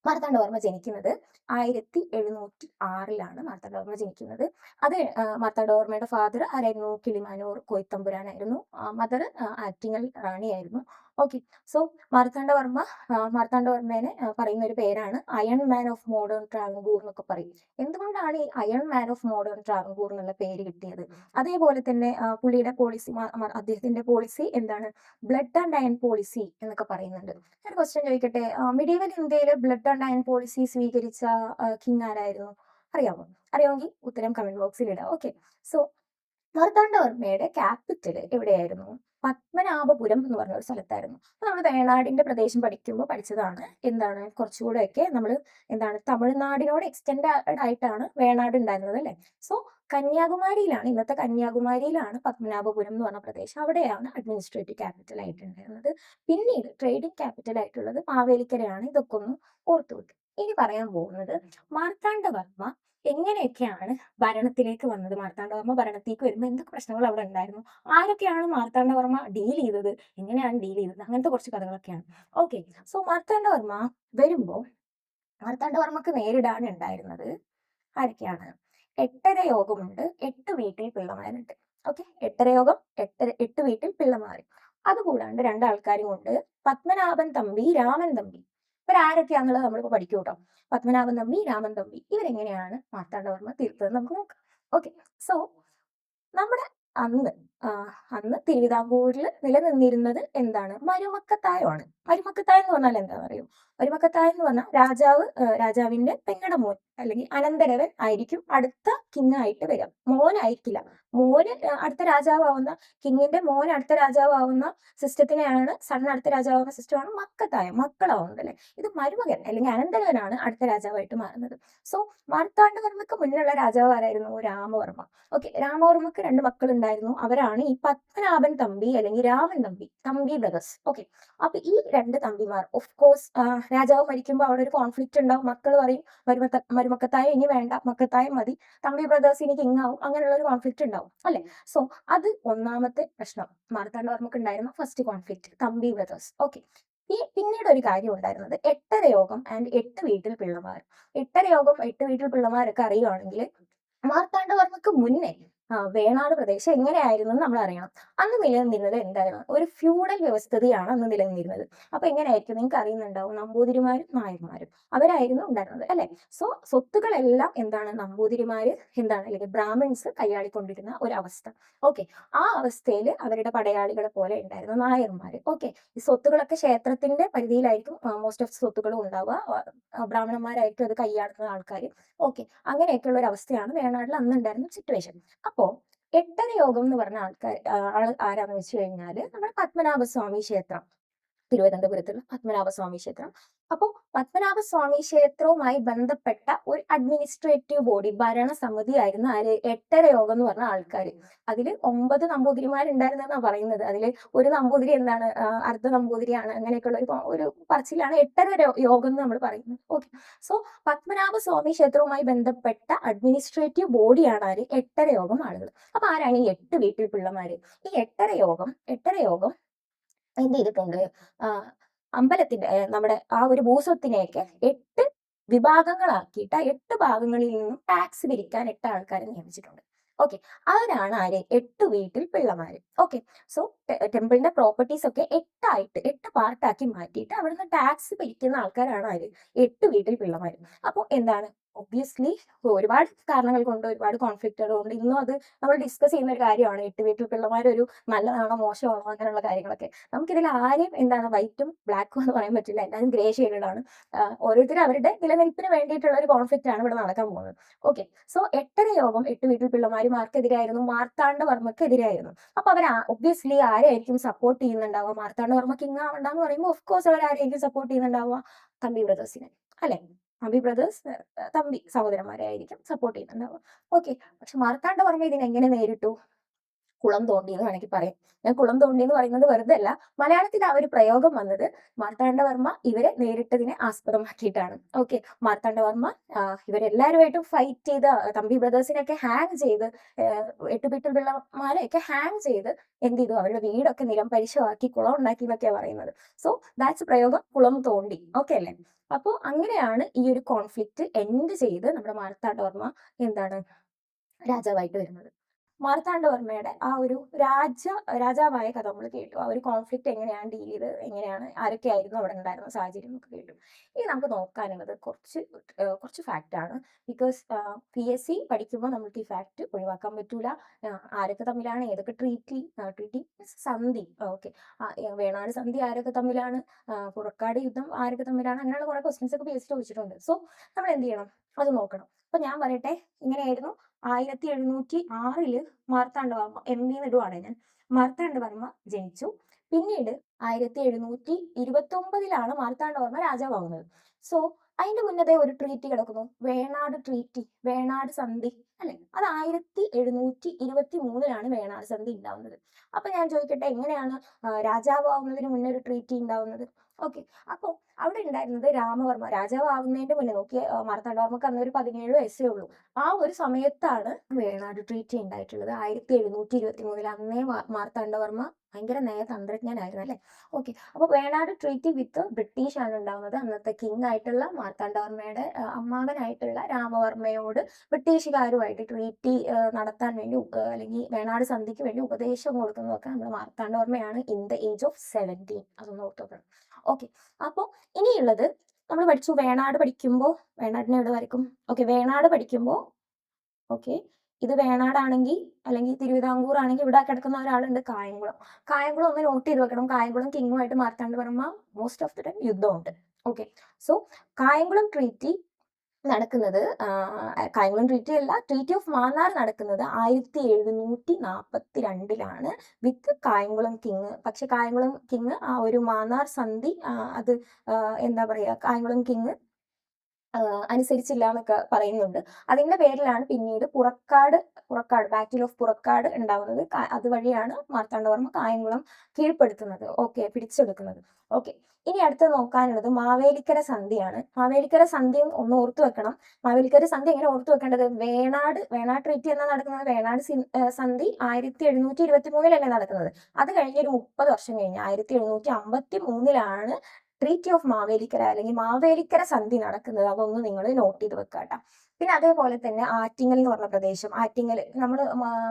Speaker 1: മാർത്താണ്ഡവർമ്മ ജനിക്കുന്നത് 1706 മാർത്താണ്ഡവർമ്മ ജനിക്കുന്നത്. അത് മാർത്താണ്ഡവർമ്മയുടെ ഫാദർ ആരായിരുന്നു? കിളിമാനൂർ കോയിത്തമ്പുരാനായിരുന്നു. മദർ ആറ്റിങ്ങൽ റാണിയായിരുന്നു. ഓക്കെ, സോ മാർത്താണ്ഡവർമ്മേനെ പറയുന്ന ഒരു പേരാണ് iron man of modern Travancore എന്നൊക്കെ പറയും. എന്തുകൊണ്ടാണ് ഈ iron man of modern Travancore എന്നുള്ള പേര് കിട്ടിയത്? അതേപോലെ തന്നെ പുള്ളിയുടെ പോളിസി, അദ്ദേഹത്തിന്റെ പോളിസി എന്താണ്? ബ്ലഡ് ആൻഡ് അയൺ പോളിസി എന്നൊക്കെ പറയുന്നുണ്ട്. ഒരു ക്വസ്റ്റ്യൻ ചോദിക്കട്ടെ, മിഡീവൽ ഇന്ത്യയിൽ ബ്ലഡ് ആൻഡ് അയൺ പോളിസി സ്വീകരിച്ച കിങ് ആരായിരുന്നു? അറിയാമോ? അറിയാമെങ്കിൽ ഉത്തരം കമന്റ് ബോക്സിൽ ഇടാം. ഓക്കെ, സോ മാർത്താണ്ഡവർമ്മയുടെ ക്യാപിറ്റൽ എവിടെയായിരുന്നു? പത്മനാഭപുരം എന്ന് പറഞ്ഞ ഒരു സ്ഥലത്തായിരുന്നു. അപ്പൊ നമ്മൾ വേണാടിന്റെ പ്രദേശം പഠിക്കുമ്പോൾ പഠിച്ചതാണ് എന്താണ്, കുറച്ചുകൂടെയൊക്കെ നമ്മൾ എന്താണ്, തമിഴ്നാടിനോട് എക്സ്റ്റെൻഡ് ആയിട്ടാണ് വേണാട് ഉണ്ടായിരുന്നത് അല്ലെ? സോ കന്യാകുമാരിയിലാണ്, ഇന്നത്തെ കന്യാകുമാരിയിലാണ് പത്മനാഭപുരം എന്ന് പറഞ്ഞ പ്രദേശം, അവിടെയാണ് അഡ്മിനിസ്ട്രേറ്റീവ് ക്യാപിറ്റൽ ആയിട്ടുണ്ടായിരുന്നത്. പിന്നീട് ട്രേഡിംഗ് ക്യാപിറ്റൽ ആയിട്ടുള്ളത് മാവേലിക്കരയാണ്. ഇതൊക്കെ ഒന്ന് ഓർത്തു വെക്കുക. ഇനി പറയാൻ പോകുന്നത് മാർത്താണ്ഡവർമ്മ എങ്ങനെയൊക്കെയാണ് ഭരണത്തിലേക്ക് വന്നത്. മാർത്താണ്ഡവർമ്മ ഭരണത്തിലേക്ക് വരുമ്പോൾ എന്തൊക്കെ പ്രശ്നങ്ങൾ അവിടെ ഉണ്ടായിരുന്നു, ആരൊക്കെയാണ് മാർത്താണ്ഡവർമ്മ ഡീൽ ചെയ്തത്, എങ്ങനെയാണ് ഡീൽ ചെയ്തത്, അങ്ങനത്തെ കുറച്ച് കഥകളൊക്കെയാണ്. ഓക്കെ, സോ മാർത്താണ്ഡവർമ്മ വരുമ്പോൾ മാർത്താണ്ഡവർമ്മക്ക് നേരിടാനുണ്ടായിരുന്നത് ആരൊക്കെയാണ്? 8 യോഗമുണ്ട്, 8 വീട്ടിൽ പിള്ളമാരുണ്ട്. ഓക്കെ, 8 യോഗം, 8 വീട്ടിൽ പിള്ളമാര്. അതുകൂടാണ്ട് 2 ആൾക്കാരും ഉണ്ട്, പത്മനാഭൻ തമ്പി, രാമൻ തമ്പി. ഇവരാരൊക്കെയാന്നുള്ളത് നമ്മളിപ്പോൾ പഠിക്കും കേട്ടോ. പത്മനാഭൻ തമ്പി, രാമൻ തമ്പി ഇവരെങ്ങനെയാണ് മാർത്താണ്ഡവർമ്മ തീർത്തതെന്ന് നമുക്ക് നോക്കാം. ഓക്കെ. സോ നമ്മുടെ അന്ന് അന്ന് തിരുവിതാംകൂറിൽ നിലനിന്നിരുന്നത് എന്താണ്? മരുമക്കത്തായമാണ്. മരുമക്കത്തായം എന്ന് പറഞ്ഞാൽ എന്താണെന്ന് അറിയോ? മരുമക്കത്തായം എന്ന് പറഞ്ഞാൽ രാജാവിന്റെ പെങ്ങടെ മോൻ അല്ലെങ്കിൽ അനന്തരവൻ ആയിരിക്കും അടുത്ത കിങ് ആയിട്ട് വരിക. മോനായിരിക്കില്ല. മോന് അടുത്ത രാജാവാവുന്ന, കിങ്ങിന്റെ മോൻ അടുത്ത രാജാവാവുന്ന സിസ്റ്റത്തിനെയാണ്, സൺ അടുത്ത രാജാവാകുന്ന സിസ്റ്റമാണ് മക്കത്തായം, മക്കളാവുന്നത് അല്ലെ. ഇത് മരുമകൻ അല്ലെങ്കിൽ അനന്തരവനാണ് അടുത്ത രാജാവായിട്ട് മാറുന്നത്. സോ മാർത്താണ്ഡവർമ്മക്ക് മുന്നിലുള്ള രാജാവ് ആരായിരുന്നു? രാമവർമ്മ. ഓക്കെ. രാമവർമ്മക്ക് 2 മക്കളുണ്ടായിരുന്നു. അവരാണ് ഈ പത്മനാഭൻ തമ്പി അല്ലെങ്കിൽ രാമൻ തമ്പി, തമ്പി ബ്രദേഴ്സ്. ഓക്കെ. അപ്പൊ ഈ 2 തമ്പിമാർ ഓഫ് കോഴ്സ് രാജാവ് മരിക്കുമ്പോൾ അവിടെ ഒരു കോൺഫ്ലിക്റ്റ് ഉണ്ടാവും. മക്കൾ പറയും മരുമക്കത്തായം ഇനി വേണ്ട, മക്കത്തായം മതി, തമ്പി ബ്രദേഴ്സ് ഇനി കിങ് ആവും, അങ്ങനെയുള്ള ഒരു കോൺഫ്ലിക്റ്റ് ഉണ്ടാവും അല്ലെ. സോ അത് ഒന്നാമത്തെ പ്രശ്നം. മാർത്താണ്ഡവർമ്മക്ക് ഉണ്ടായിരുന്ന first conflict, Thampi brothers. Okay. പിന്നീട് ഒരു കാര്യം ഉണ്ടായിരുന്നത് 8 യോഗം ആൻഡ് 8 വീട്ടിൽ പിള്ളമാർ. 8 യോഗം 8 വീട്ടിൽ പിള്ളമാരൊക്കെ അറിയുവാണെങ്കിൽ മാർത്താണ്ഡവർമ്മക്ക് മുന്നേ വേണാട് പ്രദേശം എങ്ങനെയായിരുന്നു എന്ന് നമ്മൾ അറിയണം. അന്ന് നിലനിന്നിരുന്നത് എന്തായിരുന്നു? ഒരു ഫ്യൂഡൽ വ്യവസ്ഥിതിയാണ് അന്ന് നിലനിന്നിരുന്നത്. അപ്പൊ എങ്ങനെയായിരിക്കും? നിങ്ങൾക്ക് അറിയുന്നുണ്ടാവും, നമ്പൂതിരിമാരും നായന്മാരും അവരായിരുന്നു ഉണ്ടായിരുന്നത് അല്ലെ. സോ സ്വത്തുക്കളെല്ലാം എന്താണ്? നമ്പൂതിരിമാര് അല്ലെങ്കിൽ ബ്രാഹ്മിൺസ് കൈയാളിക്കൊണ്ടിരുന്ന ഒരു അവസ്ഥ. ഓക്കെ. ആ അവസ്ഥയിൽ അവരുടെ പടയാളികളെ പോലെ ഉണ്ടായിരുന്നു നായന്മാര്. ഓക്കെ. ഈ സ്വത്തുക്കളൊക്കെ ക്ഷേത്രത്തിന്റെ പരിധിയിലായിരിക്കും മോസ്റ്റ് ഓഫ് സ്വത്തുക്കളും ഉണ്ടാവുക. ബ്രാഹ്മണന്മാരായിരിക്കും അത് കൈയാടുന്ന ആൾക്കാർ. ഓക്കെ. അങ്ങനെയൊക്കെയുള്ള ഒരു അവസ്ഥയാണ് വേണാടിൽ അന്ന് ഉണ്ടായിരുന്ന സിറ്റുവേഷൻ. അപ്പോ 8 യോഗം എന്ന് പറഞ്ഞ ആരാന്ന് വെച്ച് കഴിഞ്ഞാല് നമ്മുടെ പത്മനാഭസ്വാമി ക്ഷേത്രം, തിരുവനന്തപുരത്തുള്ള പത്മനാഭസ്വാമി ക്ഷേത്രം. അപ്പോൾ പത്മനാഭസ്വാമി ക്ഷേത്രവുമായി ബന്ധപ്പെട്ട ഒരു അഡ്മിനിസ്ട്രേറ്റീവ് ബോഡി, ഭരണസമിതി ആയിരുന്നു ആര്? 8 യോഗം എന്ന് പറഞ്ഞ ആൾക്കാർ. അതിൽ 9 നമ്പൂതിരിമാരുണ്ടായിരുന്നെന്നാണ് പറയുന്നത്. അതിൽ ഒരു നമ്പൂതിരി എന്താണ്, അർദ്ധ നമ്പൂതിരിയാണ്. അങ്ങനെയൊക്കെയുള്ള ഒരു പറച്ചിലാണ് 8 യോഗം എന്ന് നമ്മൾ പറയുന്നത്. ഓക്കെ. സോ പത്മനാഭസ്വാമി ക്ഷേത്രവുമായി ബന്ധപ്പെട്ട അഡ്മിനിസ്ട്രേറ്റീവ് ബോഡിയാണ് ആര്? 8 യോഗം ആളുകൾ. അപ്പൊ ആരാണ് ഈ 8 വീട്ടിൽ പിള്ളമാര്? ഈ 8 യോഗം എന്ത് ചെയ്തിട്ടുണ്ട്? അമ്പലത്തിന്റെ നമ്മുടെ ആ ഒരു ഭൂസ്വത്തിനെയൊക്കെ 8 വിഭാഗങ്ങളാക്കിയിട്ട് ആ 8 ഭാഗങ്ങളിൽ നിന്നും ടാക്സ് പിരിക്കാൻ 8 ആൾക്കാരെ നിയമിച്ചിട്ടുണ്ട്. ഓക്കെ. അവരാണ് ആര്? 8 വീട്ടിൽ പിള്ളമാര്. ഓക്കെ. സോ ടെമ്പിളിന്റെ പ്രോപ്പർട്ടീസ് ഒക്കെ 8 പാർട്ടാക്കി മാറ്റിയിട്ട് അവിടുന്ന് ടാക്സ് പിരിക്കുന്ന ആൾക്കാരാണ് ആര്? 8 വീട്ടിൽ പിള്ളമാര്. അപ്പൊ എന്താണ്? ഒബ്വിയസ്ലി ഒരുപാട് കാരണങ്ങൾ കൊണ്ട്, ഒരുപാട് കോൺഫ്ലിക്റ്റുകൾ കൊണ്ട് ഇന്നും അത് നമ്മൾ ഡിസ്കസ് ചെയ്യുന്ന ഒരു കാര്യമാണ്. 8 വീട്ടിൽ പിള്ളമാർ ഒരു നല്ലതാണോ മോശമാണോ അങ്ങനെയുള്ള കാര്യങ്ങളൊക്കെ. നമുക്കിതിൽ ആരെയും വൈറ്റും ബ്ലാക്കും എന്ന് പറയാൻ പറ്റില്ല. എല്ലാവരും ഗ്രേ ഷെയ്ഡാണ്. ഓരോരുത്തരും അവരുടെ നിലനിൽപ്പിന് വേണ്ടിയിട്ടുള്ള ഒരു കോൺഫ്ലിക്റ്റ് ആണ് ഇവിടെ നടക്കാൻ പോകുന്നത്. ഓക്കെ. സോ 8 യോഗം 8 വീട്ടിൽ പിള്ളമാരും ആർക്കെതിരായിരുന്നു? മാർത്താണ്ഡവർമ്മക്കെതിരായിരുന്നു. അപ്പൊ അവർ ഒബ്വിയസ്ലി ആരെയായിരിക്കും സപ്പോർട്ട് ചെയ്യുന്നുണ്ടാവുക? മാർത്താണ്ഡവർമ്മ കിങ് ആവണ്ടെന്ന് പറയുമ്പോൾ ഓഫ് കോഴ്സ് അവർ ആരെയായിരിക്കും സപ്പോർട്ട് ചെയ്യുന്നുണ്ടാവുക? തമ്പി ബ്രദേഴ്സിനെ അല്ലെ. തമ്പി ബ്രദേഴ്സ്, തമ്പി സഹോദരന്മാരെ ആയിരിക്കും സപ്പോർട്ട് ചെയ്യുന്നുണ്ടാവുക. ഓക്കെ. പക്ഷെ മാർത്താണ്ഡവർമ്മ ഇതിനെങ്ങനെ നേരിട്ടു? കുളം തോണ്ടി എന്ന് വേണമെങ്കിൽ പറയാം. ഞാൻ കുളം തോണ്ടി എന്ന് പറയുന്നത് വെറുതെ അല്ല. മലയാളത്തിൽ ആ ഒരു പ്രയോഗം വന്നത് മാർത്താണ്ഡവർമ്മ ഇവരെ നേരിട്ടതിനെ ആസ്പദമാക്കിയിട്ടാണ്. ഓക്കെ. മാർത്താണ്ഡവർമ്മ ഇവരെല്ലാവരുമായിട്ടും ഫൈറ്റ് ചെയ്ത് തമ്പി ബ്രദേഴ്സിനെയൊക്കെ ഹാങ് ചെയ്ത്, 8 വീട്ടിൽ പിള്ളമാരെയൊക്കെ ഹാങ് ചെയ്ത് എന്ത് ചെയ്തു? അവരുടെ വീടൊക്കെ നിലം പരിശമാക്കി കുളം ഉണ്ടാക്കി എന്നൊക്കെയാണ് പറയുന്നത്. സോ ദാറ്റ്സ് പ്രയോഗം കുളം തോണ്ടി. ഓക്കെ അല്ലേ. അപ്പോൾ അങ്ങനെയാണ് ഈ ഒരു കോൺഫ്ലിക്റ്റ് എൻഡ് ചെയ്ത് നമ്മുടെ മാർത്താണ്ഡവർമ്മ എന്താണ് രാജാവായിട്ട് വരുന്നത്. മാർത്താണ്ഡവർമ്മയുടെ ആ ഒരു രാജാവായ കഥ നമ്മൾ കേട്ടു. ആ ഒരു കോൺഫ്ലിക്റ്റ് എങ്ങനെയാണ് ഡീൽ ചെയ്ത്, ആരൊക്കെയായിരുന്നു അവിടെ ഉണ്ടായിരുന്ന സാഹചര്യം എന്നൊക്കെ കേട്ടു. ഇനി നമുക്ക് നോക്കാനുള്ളത് കുറച്ച് ഫാക്റ്റ് ആണ്. ബിക്കോസ് PSC പഠിക്കുമ്പോൾ നമുക്ക് ഈ ഫാക്റ്റ് ഒഴിവാക്കാൻ പറ്റൂല. ആരൊക്കെ തമ്മിലാണ്, ഏതൊക്കെ ട്രീറ്റി മീൻസ് സന്ധി. ഓക്കെ. വേണാട് സന്ധി ആരൊക്കെ തമ്മിലാണ്, പുറക്കാട് യുദ്ധം ആരൊക്കെ തമ്മിലാണ്, അങ്ങനെയുള്ള കുറെ ക്വസ്റ്റ്യൻസ് ഒക്കെ PSC ചോദിച്ചിട്ടുണ്ട്. സോ നമ്മൾ എന്ത് ചെയ്യണം? അത് നോക്കണം. അപ്പൊ ഞാൻ പറയട്ടെ, ഇങ്ങനെയായിരുന്നു. 1706 മാർത്താണ്ഡവർമ്മ MB ഇടുവാണ് ഞാൻ. മാർത്താണ്ഡവർമ്മ ജനിച്ചു. പിന്നീട് 1729 മാർത്താണ്ഡവർമ്മ രാജാവാകുന്നത്. സോ അതിന്റെ മുന്നതേ ഒരു ട്രീറ്റി കിടക്കുന്നു, വേണാട് ട്രീറ്റി, വേണാട് സന്ധി അല്ലെ. അത് 1723 വേണാട് സന്ധി ഉണ്ടാവുന്നത്. അപ്പൊ ഞാൻ ചോദിക്കട്ടെ, എങ്ങനെയാണ് രാജാവാകുന്നതിന് മുന്നേ ഒരു ട്രീറ്റി ഉണ്ടാവുന്നത്? ഓക്കെ. അപ്പൊ അവിടെ ഉണ്ടായിരുന്നത് രാമവർമ്മ രാജാവാകുന്നതിന്റെ മുന്നേ, നോക്കിയ മാർത്താണ്ഡവർമ്മക്ക് അന്ന് ഒരു 17 വയസ്സേ ഉള്ളൂ. ആ ഒരു സമയത്താണ് വേണാട് ട്രീറ്റി ഉണ്ടായിട്ടുള്ളത്. 1723 അന്നേ മാർത്താണ്ഡവർമ്മ ഭയങ്കര നയതന്ത്രജ്ഞനായിരുന്നു അല്ലെ. ഓക്കെ. അപ്പൊ വേണാട് ട്രീറ്റി വിത്ത് ബ്രിട്ടീഷ് ആണ് ഉണ്ടാവുന്നത്. അന്നത്തെ കിങ് ആയിട്ടുള്ള മാർത്താണ്ഡവർമ്മയുടെ അമ്മാവനായിട്ടുള്ള രാമവർമ്മയോട് ബ്രിട്ടീഷുകാരുമായിട്ട് ട്രീറ്റി നടത്താൻ വേണ്ടി അല്ലെങ്കിൽ വേണാട് സന്ധിക്ക് വേണ്ടി ഉപദേശം കൊടുക്കുന്നതൊക്കെ നമ്മുടെ മാർത്താണ്ഡവർമ്മയാണ് ഇൻ ദ ഏജ് ഓഫ് 17. അതൊന്ന് ഓർത്തോക്കണം. ഓക്കെ. അപ്പോൾ ഇനിയുള്ളത് നമ്മൾ പഠിച്ചു വേണാട് പഠിക്കുമ്പോൾ, വേണാടിനെ എവിടെ വരയ്ക്കും? ഓക്കെ, വേണാട് പഠിക്കുമ്പോൾ, ഓക്കെ, ഇത് വേണാടാണെങ്കിൽ അല്ലെങ്കിൽ തിരുവിതാംകൂർ ആണെങ്കിൽ ഇവിടെ കിടക്കുന്ന ഒരാളുണ്ട് കായംകുളം. കായംകുളം ഒന്ന് നോട്ട് ചെയ്ത് വെക്കണം. കായംകുളം കിങ്ങുമായിട്ട് Marthandavarma most of the time യുദ്ധമുണ്ട്. ഓക്കെ, സോ കായംകുളം ട്രീറ്റി നടക്കുന്നത്, കായംകുളം ട്രീറ്റി അല്ല, ട്രീറ്റി ഓഫ് മാന്നാർ നടക്കുന്നത് 1742 വിത്ത് കായംകുളം കിങ്. പക്ഷെ കായംകുളം കിങ് ആ ഒരു മാന്നാർ സന്ധി അത് എന്താ പറയാ, കായംകുളം കിങ് അനുസരിച്ചില്ല എന്നൊക്കെ പറയുന്നുണ്ട്. അതിന്റെ പേരിലാണ് പിന്നീട് പുറക്കാട് ബാറ്റിൽ ഓഫ് പുറക്കാട് ഉണ്ടാവുന്നത്. അതുവഴിയാണ് മാർത്താണ്ഡവർമ്മ കായംകുളം കീഴ്പ്പെടുത്തുന്നത്, ഓക്കെ, പിടിച്ചെടുക്കുന്നത്. ഓക്കെ, ഇനി അടുത്ത് നോക്കാനുള്ളത് മാവേലിക്കര സന്ധിയാണ്. മാവേലിക്കര സന്ധിയും ഒന്ന് ഓർത്തു വെക്കണം. മാവേലിക്കര സന്ധി എങ്ങനെ ഓർത്തു വെക്കേണ്ടത്? വേണാട് ട്രീറ്റി എന്നാ നടക്കുന്നത്? വേണാട് സന്ധി 1723 നടക്കുന്നത്. അത് കഴിഞ്ഞ് ഒരു 30 വർഷം കഴിഞ്ഞ് 1753 ട്രീറ്റി ഓഫ് മാവേലിക്കര അല്ലെങ്കിൽ മാവേലിക്കര സന്ധി നടക്കുന്നത്. അതൊന്ന് നിങ്ങൾ നോട്ട് ചെയ്ത് വെക്കുക കേട്ടോ. പിന്നെ അതേപോലെ തന്നെ ആറ്റിങ്ങൽ എന്ന് പറഞ്ഞ പ്രദേശം, ആറ്റിങ്ങൽ നമ്മൾ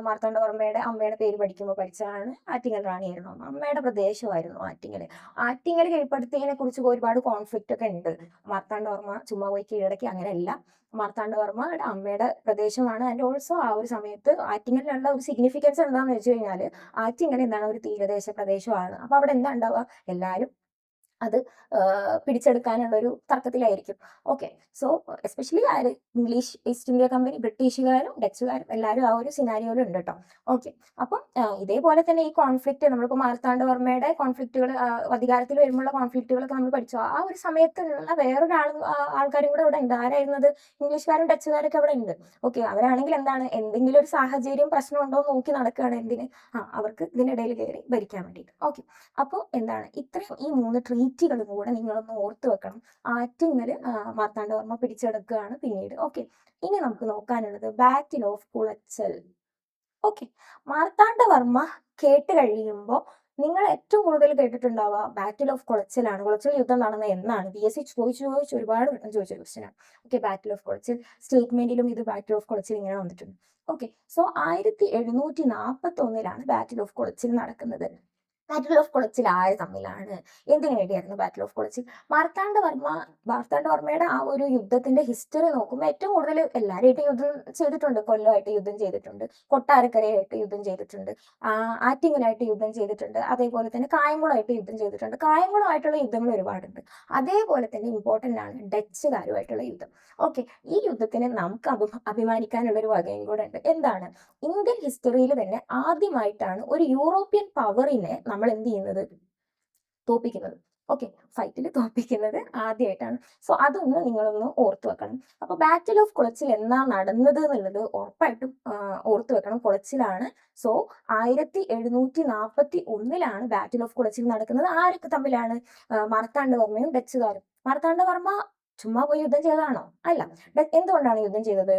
Speaker 1: മാർത്താണ്ഡവർമ്മയുടെ അമ്മയുടെ പേര് പഠിക്കുമ്പോൾ പഠിച്ചതാണ്. ആറ്റിങ്ങൽ റാണിയായിരുന്നു അമ്മയുടെ പ്രദേശമായിരുന്നു ആറ്റിങ്ങൽ. ആറ്റിങ്ങൽ കീഴ്പ്പെടുത്തിയതിനെ കുറിച്ച് ഒരുപാട് കോൺഫ്ലിക്റ്റ് ഒക്കെ ഉണ്ട്. മാർത്താണ്ഡവർമ്മ ചുമ്മാ പോയി കീഴടക്കി, അങ്ങനെയല്ല. മാർത്താണ്ഡവർമ്മയുടെ അമ്മയുടെ പ്രദേശമാണ്. ആൻഡ് ഓൾസോ ആ ഒരു സമയത്ത് ആറ്റിങ്ങലിനുള്ള ഒരു സിഗ്നിഫിക്കൻസ് എന്താണെന്ന് വെച്ച് കഴിഞ്ഞാൽ, ആറ്റിങ്ങൽ എന്താണ്, ഒരു തീരദേശ പ്രദേശമാണ്. അപ്പൊ അവിടെ എന്താ ഉണ്ടാവുക? എല്ലാവരും അത് പിടിച്ചെടുക്കാനുള്ള ഒരു തർക്കത്തിലായിരിക്കും. ഓക്കെ, സോ എസ്പെഷ്യലി ആര്, ഇംഗ്ലീഷ് ഈസ്റ്റ് ഇന്ത്യ കമ്പനി, ബ്രിട്ടീഷുകാരും ഡച്ചുകാരും എല്ലാവരും ആ ഒരു സിനാരിയോയിൽ ഉണ്ട് കേട്ടോ. ഓക്കെ, അപ്പം ഇതേപോലെ തന്നെ ഈ കോൺഫ്ലിക്റ്റ് നമ്മളിപ്പോൾ മാർത്താണ്ഡവർമ്മയുടെ കോൺഫ്ലിക്റ്റുകൾ, അധികാരത്തിൽ വരുമ്പോഴുള്ള കോൺഫ്ലിക്റ്റുകളൊക്കെ നമ്മൾ പഠിച്ചു. ആ ഒരു സമയത്തുള്ള വേറൊരു ആൾക്കാരും കൂടെ ഇവിടെ ഉണ്ട്. ആരായിരുന്നത്? ഇംഗ്ലീഷുകാരും ഡച്ചുകാരൊക്കെ അവിടെ ഉണ്ട്. ഓക്കെ, അവരാണെങ്കിൽ എന്താണ്, എന്തെങ്കിലും ഒരു സാഹചര്യം പ്രശ്നം ഉണ്ടോ എന്ന് നോക്കി നടക്കുകയാണ്. എന്തിന്? അവർക്ക് ഇതിനിടയിൽ കയറി ഭരിക്കാൻ വേണ്ടിയിട്ട്. ഓക്കെ, അപ്പോൾ എന്താണ്, ഇത്രയും ഈ 3 ട്രീറ്റികളും കൂടെ നിങ്ങളൊന്ന് ഓർത്തു വെക്കണം. ആറ്റിങ്ങൽ മാർത്താണ്ഡവർമ്മ പിടിച്ചെടുക്കുകയാണ് പിന്നീട്. ഓക്കെ, ഇനി നമുക്ക് നോക്കാനുള്ളത് battle of Colachel. Okay, Marthandavarma കേട്ട് കഴിയുമ്പോൾ നിങ്ങൾ ഏറ്റവും കൂടുതൽ കേട്ടിട്ടുണ്ടാവുക ബാറ്റിൽ ഓഫ് കുളച്ചലാണ്. കുളച്ചൽ യുദ്ധം നടന്നത് എന്നാണ്? PSC ചോദിച്ച് ഒരുപാട് വട്ടം ചോദിച്ച ക്വസ്റ്റ്യനാണ്. ഓക്കെ, ബാറ്റിൽ ഓഫ് കുളച്ചൽ സ്റ്റേറ്റ്മെന്റിലും ഇത് ബാറ്റിൽ ഓഫ് കുളച്ചൽ ഇങ്ങനെ വന്നിട്ടുണ്ട്. Okay, so 1741 battle of Colachel നടക്കുന്നത്. ബാറ്റിൽ ഓഫ് കുളച്ചിൽ ആര് തമ്മിലാണ്? എന്തിനു വേണ്ടിയായിരുന്നു ബാറ്റിൽ ഓഫ് കുളച്ചിൽ? മാർത്താണ്ഡവർമ്മയുടെ ആ ഒരു യുദ്ധത്തിന്റെ ഹിസ്റ്ററി നോക്കുമ്പോൾ ഏറ്റവും കൂടുതൽ എല്ലാവരുമായിട്ട് യുദ്ധം ചെയ്തിട്ടുണ്ട്. കൊല്ലമായിട്ട് യുദ്ധം ചെയ്തിട്ടുണ്ട്, കൊട്ടാരക്കരയായിട്ട് യുദ്ധം ചെയ്തിട്ടുണ്ട്, ആറ്റിങ്ങലായിട്ട് യുദ്ധം ചെയ്തിട്ടുണ്ട്, അതേപോലെ തന്നെ കായംകുളമായിട്ട് യുദ്ധം ചെയ്തിട്ടുണ്ട്. കായംകുളമായിട്ടുള്ള യുദ്ധങ്ങൾ ഒരുപാടുണ്ട്. അതേപോലെ തന്നെ ഇമ്പോർട്ടൻ്റ് ആണ് ഡച്ചുകാരുമായിട്ടുള്ള യുദ്ധം. ഓക്കെ, ഈ യുദ്ധത്തിന് നമുക്ക് അഭിമാനിക്കാനുള്ള ഒരു വകയും കൂടെ ഉണ്ട്. എന്താണ്? ഇന്ത്യൻ ഹിസ്റ്ററിയിൽ തന്നെ ആദ്യമായിട്ടാണ് ഒരു യൂറോപ്യൻ പവറിനെ നമ്മൾ എന്ത് ചെയ്യുന്നത്? തോപ്പിക്കുന്നത്. ഓക്കെ, ഫൈറ്റിൽ തോപ്പിക്കുന്നത് ആദ്യമായിട്ടാണ്. സോ അതൊന്ന് നിങ്ങളൊന്ന് ഓർത്തു വെക്കണം. അപ്പൊ ബാറ്റിൽ ഓഫ് കുളച്ചിൽ എന്നാ നടന്നത് എന്നുള്ളത് ഉറപ്പായിട്ടും ഓർത്തു വെക്കണം. കുളച്ചിലാണ്. സോ 1741 ബാറ്റിൽ ഓഫ് കുളച്ചിൽ നടക്കുന്നത്. ആരൊക്കെ തമ്മിലാണ്? മാർത്താണ്ഡവർമ്മയും ഡച്ചുകാരും. മാർത്താണ്ഡവർമ്മ ചുമ്മാ പോയി യുദ്ധം ചെയ്തതാണോ? അല്ല. എന്തുകൊണ്ടാണ് യുദ്ധം ചെയ്തത്?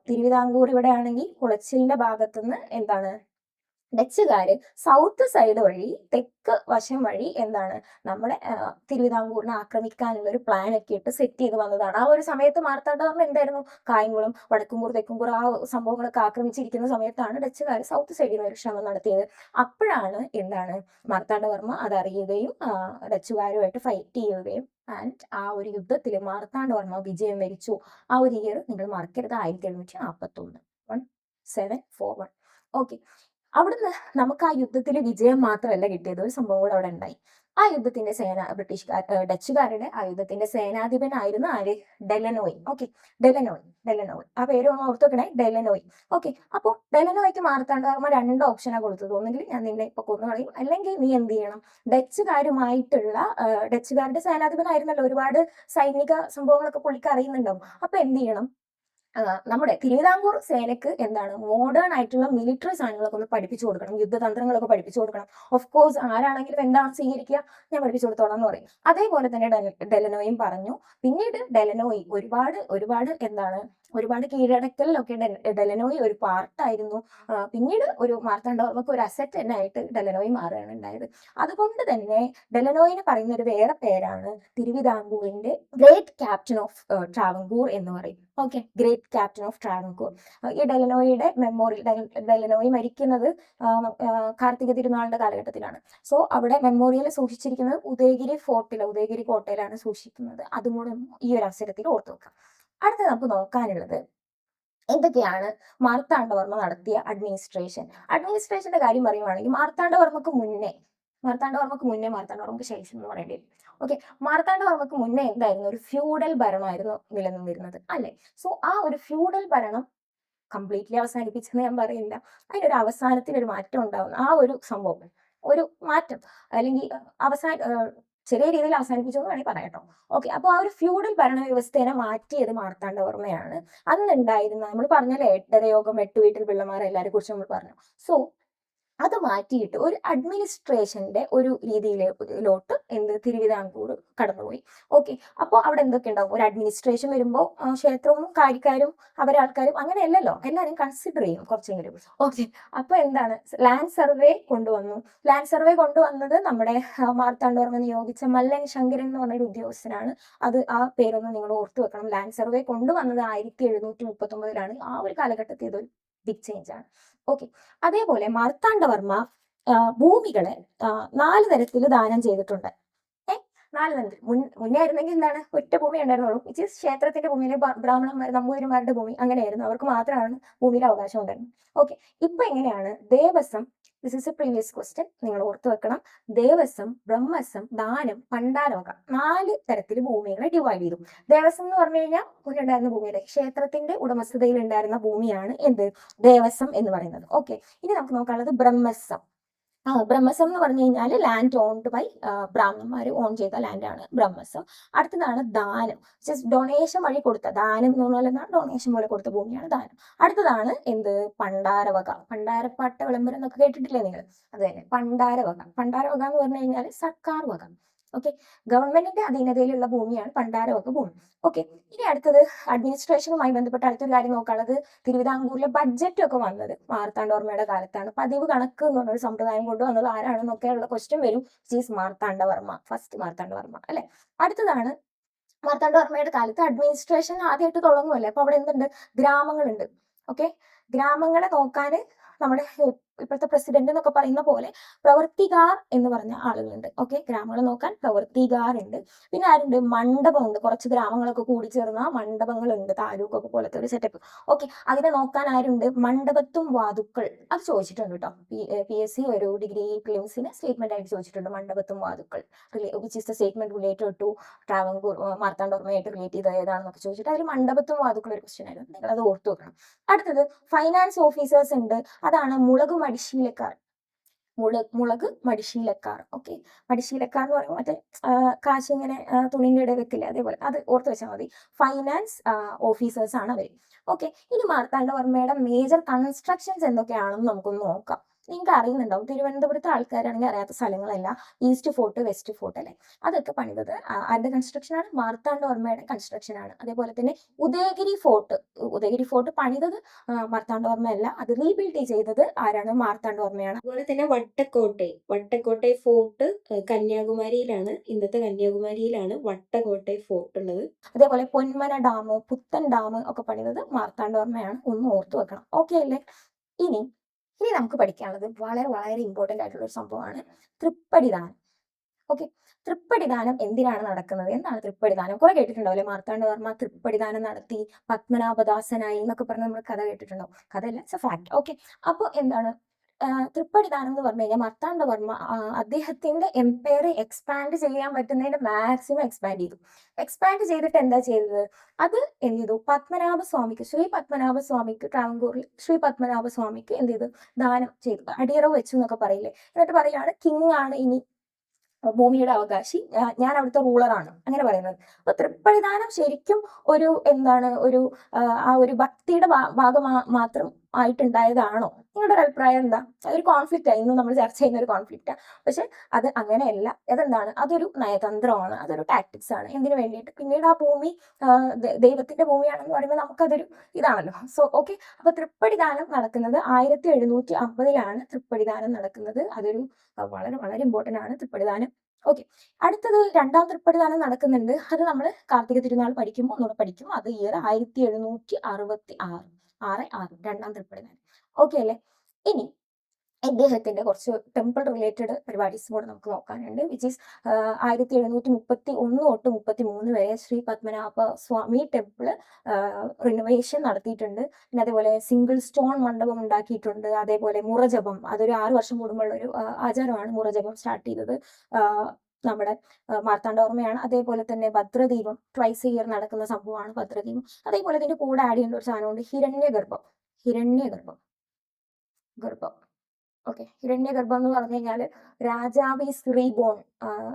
Speaker 1: തിരുവിതാംകൂർ ഇവിടെ ആണെങ്കിൽ കുളച്ചിലിന്റെ ഭാഗത്തുനിന്ന് എന്താണ്, ഡച്ചുകാര് സൗത്ത് സൈഡ് വഴി, തെക്ക് വശം വഴി എന്താണ്, നമ്മളെ തിരുവിതാംകൂറിനെ ആക്രമിക്കാനുള്ള ഒരു പ്ലാൻ ഒക്കെ ഇട്ട് സെറ്റ് ചെയ്ത് വന്നതാണ്. ആ ഒരു സമയത്ത് മാർത്താണ്ഡവർമ്മ എന്തായിരുന്നു, കായംകുളം, വടക്കുംകൂർ, തെക്കുംകൂർ ആ സംഭവങ്ങളൊക്കെ ആക്രമിച്ചിരിക്കുന്ന സമയത്താണ് ഡച്ചുകാർ സൗത്ത് സൈഡിൽ നിന്ന് ഒരു ശ്രമം നടത്തിയത്. അപ്പോഴാണ് എന്താണ്, മാർത്താണ്ഡവർമ്മ അതറിയുകയും ഡച്ചുകാരുമായിട്ട് ഫൈറ്റ് ചെയ്യുകയും ആൻഡ് ആ ഒരു യുദ്ധത്തിൽ മാർത്താണ്ഡവർമ്മ വിജയം വരിച്ചു. ആ ഒരു ഇയർ നിങ്ങൾ മറക്കരുത്, 1741, 1741. ഓക്കെ, അവിടുന്ന് നമുക്ക് ആ യുദ്ധത്തിൽ വിജയം മാത്രമല്ല കിട്ടിയത്, ഒരു സംഭവം കൂടെ അവിടെ ഉണ്ടായി. ആ യുദ്ധത്തിന്റെ ഡച്ചുകാരുടെ ആ യുദ്ധത്തിന്റെ സേനാധിപനായിരുന്നു ആര്? ഡെലനോയ്. ഓക്കെ, ഡെലനോയ് ആ പേര് ഒന്ന് ഓർത്തു വെക്കണേ, ഡെലനോയ്. ഓക്കെ, അപ്പോൾ ഡെലനോയ്ക്ക് മാർത്താണ്ഡവർമ്മ 2 ഓപ്ഷനാണ് കൊടുത്തത്. ഒന്നുകിൽ ഞാൻ നിന്നെ ഇപ്പൊ കൊന്നു കളയും, അല്ലെങ്കിൽ നീ എന്ത് ചെയ്യണം, ഡച്ചുകാരുമായിട്ടുള്ള ഡച്ചുകാരുടെ സേനാധിപനായിരുന്നല്ലോ, ഒരുപാട് സൈനിക സംഭവങ്ങളൊക്കെ പുള്ളിക്ക് അറിയുന്നുണ്ടാവും. അപ്പൊ എന്ത് ചെയ്യണം, നമ്മുടെ തിരുവിതാംകൂർ സേനക്ക് എന്താണ്, മോഡേൺ ആയിട്ടുള്ള മിലിറ്ററി സാധനങ്ങളൊക്കെ ഒന്ന് പഠിപ്പിച്ചു കൊടുക്കണം, യുദ്ധതന്ത്രങ്ങളൊക്കെ പഠിപ്പിച്ചു കൊടുക്കണം. ഓഫ് കോഴ്സ് ആരാണെങ്കിലും എന്താണ് സ്വീകരിക്കുക, ഞാൻ പഠിപ്പിച്ചു കൊടുത്തോളാം എന്ന് പറയും. അതേപോലെ തന്നെ ഡെലനോയും പറഞ്ഞു. പിന്നീട് ഡെലനോയി ഒരുപാട് എന്താണ് ഒരുപാട് കീഴടക്കലിലൊക്കെ ഡെലനോയി ഒരു പാർട്ടായിരുന്നു. പിന്നീട് ഒരു മാർത്താണ്ഡവർമ്മക്ക് ഒരു അസറ്റ് തന്നെ ആയിട്ട് ഡെലനോയി മാറുകയാണ് ഉണ്ടായത്. അതുകൊണ്ട് തന്നെ ഡെലനോയിന് പറയുന്ന ഒരു വേറെ പേരാണ് തിരുവിതാംകൂറിന്റെ ഗ്രേറ്റ് ക്യാപ്റ്റൻ ഓഫ് ട്രാവൻകൂർ എന്ന് പറയും. Okay, great captain of Travancore. ഈ ഡെലനോയിയുടെ മെമ്മോറിയൽ, ഡെലനോയി മരിക്കുന്നത് കാർത്തിക തിരുനാളിന്റെ കാലഘട്ടത്തിലാണ്. സോ അവിടെ മെമ്മോറിയൽ സൂക്ഷിച്ചിരിക്കുന്നത് ഉദയഗിരി കോട്ടയിലാണ് സൂക്ഷിക്കുന്നത്. അതും കൂടെ ഈ ഒരു അവസരത്തിൽ ഓർത്തു വെക്കാം. അടുത്ത നമുക്ക് നോക്കാനുള്ളത് എന്തൊക്കെയാണ് മാർത്താണ്ഡവർമ്മ നടത്തിയ അഡ്മിനിസ്ട്രേഷന്റെ കാര്യം പറയുവാണെങ്കിൽ മാർത്താണ്ഡവർമ്മക്ക് ശേഷം എന്ന് പറയേണ്ടി വരും. ഓക്കെ, മാർത്താണ്ഡവർമ്മക്ക് മുന്നേ എന്തായിരുന്നു? ഒരു ഫ്യൂഡൽ ഭരണമായിരുന്നു നിലനിന്നിരുന്നത്, അല്ലെ? സോ ആ ഒരു ഫ്യൂഡൽ ഭരണം കംപ്ലീറ്റ്ലി അവസാനിപ്പിച്ചെന്ന് ഞാൻ പറയില്ല, അതിനൊരു അവസാനത്തിൽ ഒരു മാറ്റം ഉണ്ടാവുന്നു. ആ ഒരു സംഭവം, ഒരു മാറ്റം, അല്ലെങ്കിൽ ചെറിയ രീതിയിൽ അവസാനിപ്പിച്ചു എന്ന് വേണമെങ്കിൽ പറയാം കേട്ടോ. ഓക്കെ, അപ്പോൾ ആ ഒരു ഫ്യൂഡൽ ഭരണവ്യവസ്ഥയെ മാറ്റിയത് മാർത്താണ്ഡവർമ്മയാണ്. അന്നുണ്ടായിരുന്ന, നമ്മൾ പറഞ്ഞല്ലേ, 8 യോഗം 8 വീട്ടിൽ പിള്ളമാരെ എല്ലാവരെ കുറിച്ച് നമ്മൾ പറഞ്ഞു. സോ അത് മാറ്റിയിട്ട് ഒരു അഡ്മിനിസ്ട്രേഷന്റെ ഒരു രീതിയിലോട്ട് തിരുവിതാംകൂർ കടന്നുപോയി. ഓക്കെ, അപ്പോൾ അവിടെ എന്തൊക്കെ ഉണ്ടാവും? ഒരു അഡ്മിനിസ്ട്രേഷൻ വരുമ്പോൾ ക്ഷേത്രവും കാര്യക്കാരും അവരാൾക്കാരും അങ്ങനെയല്ലല്ലോ, എല്ലാവരും കൺസിഡർ ചെയ്യും കുറച്ചെങ്കിലും. ഓക്കെ, അപ്പോൾ എന്താണ്? ലാൻഡ് സർവേ കൊണ്ടുവന്നത് നമ്മുടെ മാർത്താണ്ഡവർമ്മ നിയോഗിച്ച മല്ലൻ ശങ്കരൻ എന്ന് പറഞ്ഞൊരു ഉദ്യോഗസ്ഥനാണ്. ആ പേരൊന്ന് നിങ്ങൾ ഓർത്തു വെക്കണം. ലാൻഡ് സർവേ കൊണ്ടുവന്നത് 1739 ആ ഒരു കാലഘട്ടത്തിൽ ഇതൊരു ബിഗ് ചേഞ്ച് ആണ്. ഓക്കെ, അതേപോലെ മാർത്താണ്ഡവർമ്മ ഭൂമികളെ 4 തരത്തിൽ ദാനം ചെയ്തിട്ടുണ്ട്. 4 തരത്തിൽ. മുന്നേ ആയിരുന്നെങ്കിൽ എന്താണ്? ഒറ്റ ഭൂമി ഉണ്ടായിരുന്നുള്ളൂ, വിച്ച് ഈസ് ക്ഷേത്രത്തിന്റെ ഭൂമിയിലെ ബ്രാഹ്മണന്മാർ, നമ്പൂതിരിമാരുടെ ഭൂമി അങ്ങനെയായിരുന്നു. അവർക്ക് മാത്രമാണ് ഭൂമിയിൽ അവകാശം ഉണ്ടായിരുന്നത്. ഓക്കെ, ഇപ്പൊ എങ്ങനെയാണ്? Devaswom, this is A previous question, നിങ്ങൾ ഓർത്തു വെക്കണം. ദേവസ്വം, ബ്രഹ്മസ്വം, ദാനം, പണ്ടാരവക, 4 തരത്തിൽ ഭൂമികളെ ഡിവൈഡ് ചെയ്തു. ദേവസ്വം എന്ന് പറഞ്ഞു കഴിഞ്ഞാൽ മുന്നുണ്ടായിരുന്ന ഭൂമിയിലെ ക്ഷേത്രത്തിന്റെ ഉടമസ്ഥതയിൽ ഉണ്ടായിരുന്ന ഭൂമിയാണ് ദേവസ്വം എന്ന് പറയുന്നത്. ഓക്കെ, ഇനി നമുക്ക് നോക്കാനുള്ളത് ബ്രഹ്മസ്വം. ബ്രഹ്മസ്വം എന്ന് പറഞ്ഞു കഴിഞ്ഞാൽ ലാൻഡ് ഓൺഡ് ബൈ ബ്രാഹ്മണന്മാർ ഓൺ ചെയ്ത ലാൻഡാണ് ബ്രഹ്മസ്വം. അടുത്തതാണ് ദാനം, ജസ്റ്റ് ഡൊണേഷൻ വഴി കൊടുത്ത, ദാനം എന്ന് പറഞ്ഞാൽ ഡൊണേഷൻ പോലെ കൊടുത്ത ഭൂമിയാണ് ദാനം. അടുത്തതാണ് പണ്ടാരവക, പണ്ടാരപ്പാട്ട വിളംബരം എന്നൊക്കെ കേട്ടിട്ടില്ലേ നിങ്ങൾ? അത് തന്നെ പണ്ടാരവക എന്ന് പറഞ്ഞു കഴിഞ്ഞാൽ സർക്കാർ വക. ഓക്കെ, ഗവൺമെന്റിന്റെ അധീനതയിലുള്ള ഭൂമിയാണ് പണ്ടാരവക ഭൂമി. ഓക്കെ, ഇനി അടുത്തത് അഡ്മിനിസ്ട്രേഷനുമായി ബന്ധപ്പെട്ട അടുത്തൊരു കാര്യം നോക്കാനുള്ളത്, തിരുവിതാംകൂറിലെ ബഡ്ജറ്റ് ഒക്കെ വന്നത് മാർത്താണ്ഡവർമ്മയുടെ കാലത്താണ്. പതിവ് കണക്ക് എന്ന് പറഞ്ഞൊരു സമ്പ്രദായം കൊണ്ടുവന്നത് ആരാണെന്നൊക്കെയുള്ള ക്വസ്റ്റ്യൻ വരും. മാർത്താണ്ഡവർമ്മ, ഫസ്റ്റ് മാർത്താണ്ഡവർമ്മ, അല്ലെ? അടുത്തതാണ് മാർത്താണ്ഡവർമ്മയുടെ കാലത്ത് അഡ്മിനിസ്ട്രേഷൻ ആദ്യമായിട്ട് തുടങ്ങുമല്ലേ, അപ്പൊ അവിടെ എന്തുണ്ട്? ഗ്രാമങ്ങളുണ്ട്. ഓക്കെ, ഗ്രാമങ്ങളെ നോക്കാൻ നമ്മുടെ ഇപ്പോഴത്തെ പ്രസിഡന്റ് എന്നൊക്കെ പറയുന്ന പോലെ പ്രവർത്തികാർ എന്ന് പറഞ്ഞ ആളുകളുണ്ട്. ഓക്കെ, ഗ്രാമങ്ങൾ നോക്കാൻ പ്രവർത്തികാർ ഉണ്ട്. പിന്നെ ആരുണ്ട്? മണ്ഡപമുണ്ട്. കുറച്ച് ഗ്രാമങ്ങളൊക്കെ കൂടി ചേർന്ന മണ്ഡപങ്ങളുണ്ട്, താലൂക്കൊക്കെ പോലത്തെ ഒരു സെറ്റപ്പ്. ഓക്കെ, അതിനെ നോക്കാൻ ആരുണ്ട്? മണ്ഡപത്തും വാതുക്കൾ. അത് ചോദിച്ചിട്ടുണ്ട് കേട്ടോ, PSC ഒരു ഡിഗ്രി പ്രിലിംസിന് സ്റ്റേറ്റ്മെന്റ് ആയിട്ട് ചോദിച്ചിട്ടുണ്ട്. Mandapathum Vathukkal, which is the statement related to Travancore, മാർത്താണ്ഡവർമ്മയായിട്ട് റിലേറ്റ് ചെയ്ത ഏതാണെന്നൊക്കെ ചോദിച്ചിട്ട് അതിൽ മണ്ഡപത്തും വാതുക്കൾ ഒരു ക്വസ്റ്റ്യൻ ആയിരുന്നു. നിങ്ങൾ അത് ഓർത്തു വെക്കണം. അടുത്തത് ഫൈനാൻസ് ഓഫീസേഴ്സ് ഉണ്ട്. അതാണ് മുളക് മടിശീലക്കാർ. ഓക്കെ, മടിശീലക്കാർ എന്ന് പറയുമ്പോൾ മറ്റേ കാശ് ഇങ്ങനെ തുണിന്റെ ഇടയിൽ വെക്കില്ലേ, അതേപോലെ, അത് ഓർത്ത് വെച്ചാൽ മതി. ഫൈനാൻസ് ഓഫീസേഴ്സ് ആണ് അവർ. ഓക്കെ, ഇനി മാർത്താണ്ഡവർമ്മയുടെ മേജർ കൺസ്ട്രക്ഷൻസ് എന്തൊക്കെയാണെന്ന് നമുക്കൊന്ന് നോക്കാം. നിങ്ങൾക്ക് അറിയുന്നുണ്ടാവും, തിരുവനന്തപുരത്തെ ആൾക്കാരാണെങ്കിൽ അറിയാത്ത സ്ഥലങ്ങളല്ല. ഈസ്റ്റ് ഫോർട്ട്, വെസ്റ്റ് ഫോർട്ട്, അല്ലെ? അതൊക്കെ പണിതത് ആരുടെ കൺസ്ട്രക്ഷൻ ആണ്? മാർത്താണ്ഡവർമ്മയുടെ കൺസ്ട്രക്ഷൻ ആണ്. അതേപോലെ തന്നെ ഉദയഗിരി ഫോർട്ട് പണിതത് മാർത്താണ്ഡവർമ്മയല്ല, അത് റീബിൽഡ് ചെയ്തത് ആരാണ്? മാർത്താണ്ഡവർമ്മയാണ്. അതുപോലെ തന്നെ വട്ടക്കോട്ടെ ഫോർട്ട് കന്യാകുമാരിയിലാണ്, ഇന്നത്തെ കന്യാകുമാരിയിലാണ് വട്ടക്കോട്ടെ ഫോർട്ട് ഉള്ളത്. അതേപോലെ പൊന്മന ഡാം, പുത്തൻ ഡാം ഒക്കെ പണിതത് മാർത്താണ്ഡവർമ്മയാണ്. ഒന്ന് ഓർത്തു വെക്കണം. ഓക്കെ അല്ലേ? ഇനി നമുക്ക് പഠിക്കാനുള്ളത് വളരെ വളരെ ഇമ്പോർട്ടന്റ് ആയിട്ടുള്ള ഒരു സംഭവമാണ് തൃപ്പടിദാനം. ഓക്കെ, തൃപ്പടിദാനം എന്തിനാണ് നടക്കുന്നത്? എന്താണ് തൃപ്പടിദാനം? കുറെ കേട്ടിട്ടുണ്ടാവില്ലേ? മാർത്താണ്ഡവർമ്മ തൃപ്പടിദാനം നടത്തി, പത്മനാഭദാസനായി എന്നൊക്കെ പറഞ്ഞ് നമ്മൾ കഥ കേട്ടിട്ടുണ്ടാവും. കഥയല്ല, ഇറ്റ്സ് എ ഫാക്ട്. ഓക്കെ, അപ്പോൾ എന്താണ് തൃപ്പടിദാനം എന്ന് പറഞ്ഞു കഴിഞ്ഞാൽ അദ്ദേഹത്തിന്റെ അദ്ദേഹത്തിന്റെ എംപയർ എക്സ്പാൻഡ് ചെയ്യാൻ പറ്റുന്നതിന്റെ മാക്സിമം എക്സ്പാൻഡ് ചെയ്തിട്ട് എന്താ ചെയ്തത്? അത് എന്ത് ചെയ്തു? ശ്രീ പത്മനാഭസ്വാമിക്ക് ട്രാവൻകൂറിൽ ശ്രീ പത്മനാഭസ്വാമിക്ക് എന്ത് ചെയ്തു? ദാനം ചെയ്തു, അടിയറവ് വെച്ചു എന്നൊക്കെ പറയില്ലേ? എന്നിട്ട് പറയാണ് കിങ് ആണ് ഇനി ഭൂമിയുടെ അവകാശി, ഞാൻ അവിടുത്തെ റൂളറാണ്, അങ്ങനെ പറയുന്നത്. അപ്പൊ തൃപ്പടിദാനം ശരിക്കും ഒരു എന്താണ്, ആ ഒരു ഭക്തിയുടെ ഭാഗം മാത്രം ആയിട്ടുണ്ടായതാണോ? നിങ്ങളുടെ ഒരു അഭിപ്രായം എന്താ? അതൊരു കോൺഫ്ലിക്റ്റാണ്, ഇന്ന് നമ്മൾ ചർച്ച ചെയ്യുന്ന ഒരു കോൺഫ്ലിക്റ്റാണ്. പക്ഷെ അത് അങ്ങനെയല്ല. അതെന്താണ്? അതൊരു നയതന്ത്രമാണ്, അതൊരു ടാക്ടിക്സ് ആണ്. എന്തിനു വേണ്ടിയിട്ട്? പിന്നീട് ആ ഭൂമി ദൈവത്തിന്റെ ഭൂമിയാണെന്ന് പറയുമ്പോൾ നമുക്കതൊരു ഇതാണല്ലോ. So okay. അപ്പൊ തൃപ്പടിദാനം നടക്കുന്നത് 1750 തൃപ്പടിദാനം നടക്കുന്നത്. അതൊരു വളരെ വളരെ ഇമ്പോർട്ടന്റ് ആണ് തൃപ്പടിദാനം. ഓക്കെ. അടുത്തത് രണ്ടാം തൃപ്പടിദാനം നടക്കുന്നുണ്ട്. അത് നമ്മൾ കാർത്തിക തിരുനാൾ പഠിക്കുമ്പോൾ ഒന്നുകൂടെ പഠിക്കും. അത് ഇയർ 1766 രണ്ടാം തൃപ്പടിദാനം. ഓക്കെ അല്ലേ? ഇനി ഇദ്ദേഹത്തിന്റെ കുറച്ച് ടെമ്പിൾ റിലേറ്റഡ് പരിപാടീസും കൂടെ നമുക്ക് നോക്കാനുണ്ട്. വിച്ച് ഈസ് 1731 തൊട്ട് 33 വരെ ശ്രീ പത്മനാഭ സ്വാമി ടെമ്പിൾ റിനോവേഷൻ നടത്തിയിട്ടുണ്ട്. പിന്നെ അതേപോലെ സിംഗിൾ സ്റ്റോൺ മണ്ഡപം ഉണ്ടാക്കിയിട്ടുണ്ട്. അതേപോലെ മുറജപം, അതൊരു 6 വർഷം കൂടുമ്പോഴുള്ള ഒരു ആചാരമാണ് മുറജപം സ്റ്റാർട്ട് ചെയ്തത് നമ്മുടെ മാർത്താണ്ഡവർമ്മയാണ്. അതേപോലെ തന്നെ ഭദ്രദീപം ട്വൈസ് ഇയർ നടക്കുന്ന സംഭവമാണ് ഭദ്രദീപം. അതേപോലെ ഇതിന്റെ കൂടെ ആഡ് ചെയ്യേണ്ട ഒരു സാധനമുണ്ട്, ഹിരണ്യഗർഭം. ഓക്കെ. ഹിരണ്യഗർഭം എന്ന് പറഞ്ഞു കഴിഞ്ഞാൽ രാജാവ് ഈസ് റീബോൺ,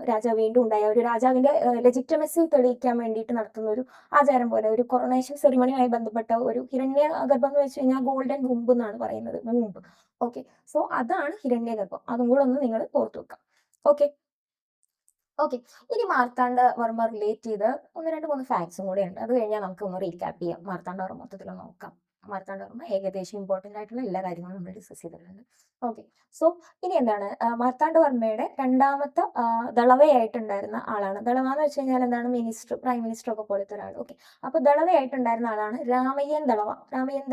Speaker 1: രാജാവ് വീണ്ടും ഉണ്ടായ ഒരു രാജാവിന്റെ ലെജിറ്റമസി തെളിയിക്കാൻ വേണ്ടിയിട്ട് നടത്തുന്ന ഒരു ആചാരം പോലെ, ഒരു കൊറോണേഷൻ സെറിമണിയുമായി ബന്ധപ്പെട്ട ഒരു ഹിരണ്യഗർഭം എന്ന് വെച്ച് കഴിഞ്ഞാൽ ഗോൾഡൻ വുംബ് എന്നാണ് പറയുന്നത്, വുംബ്. ഓക്കെ. സോ അതാണ് ഹിരണ്യഗർഭം. അതും കൂടെ ഒന്ന് നിങ്ങൾ ഓർത്തു വെക്കാം. ഓക്കെ. ഇനി മാർത്താണ്ഡവർമ്മ റിലേറ്റ് ചെയ്ത് 1-2-3 ഫാക്ട്സും കൂടെ ഉണ്ട്. അത് കഴിഞ്ഞാൽ നമുക്ക് ഒന്ന് റീക്യാപ്പ് ചെയ്യാം. മാർത്താണ്ഡവർമ്മ മൊത്തത്തിൽ നോക്കാം. മാർത്താണ്ഡവർമ്മ ഏകദേശം ഇമ്പോർട്ടന്റ് ആയിട്ടുള്ള എല്ലാ കാര്യങ്ങളും നമ്മൾ ഡിസ്കസ് ചെയ്തിട്ടുണ്ട്. ഓക്കെ. സോ ഇനി എന്താണ്, മാർത്താണ്ഡവർമ്മയുടെ രണ്ടാമത്തെ ദളവയായിട്ടുണ്ടായിരുന്ന ആളാണ്. ദളവ എന്ന് വെച്ച് കഴിഞ്ഞാൽ എന്താണ്? മിനിസ്റ്റർ, പ്രൈം മിനിസ്റ്റർ ഒക്കെ പോലത്തെ ഒരാൾ. ഓക്കെ. അപ്പൊ ദളവയായിട്ടുണ്ടായിരുന്ന ആളാണ് രാമയ്യൻ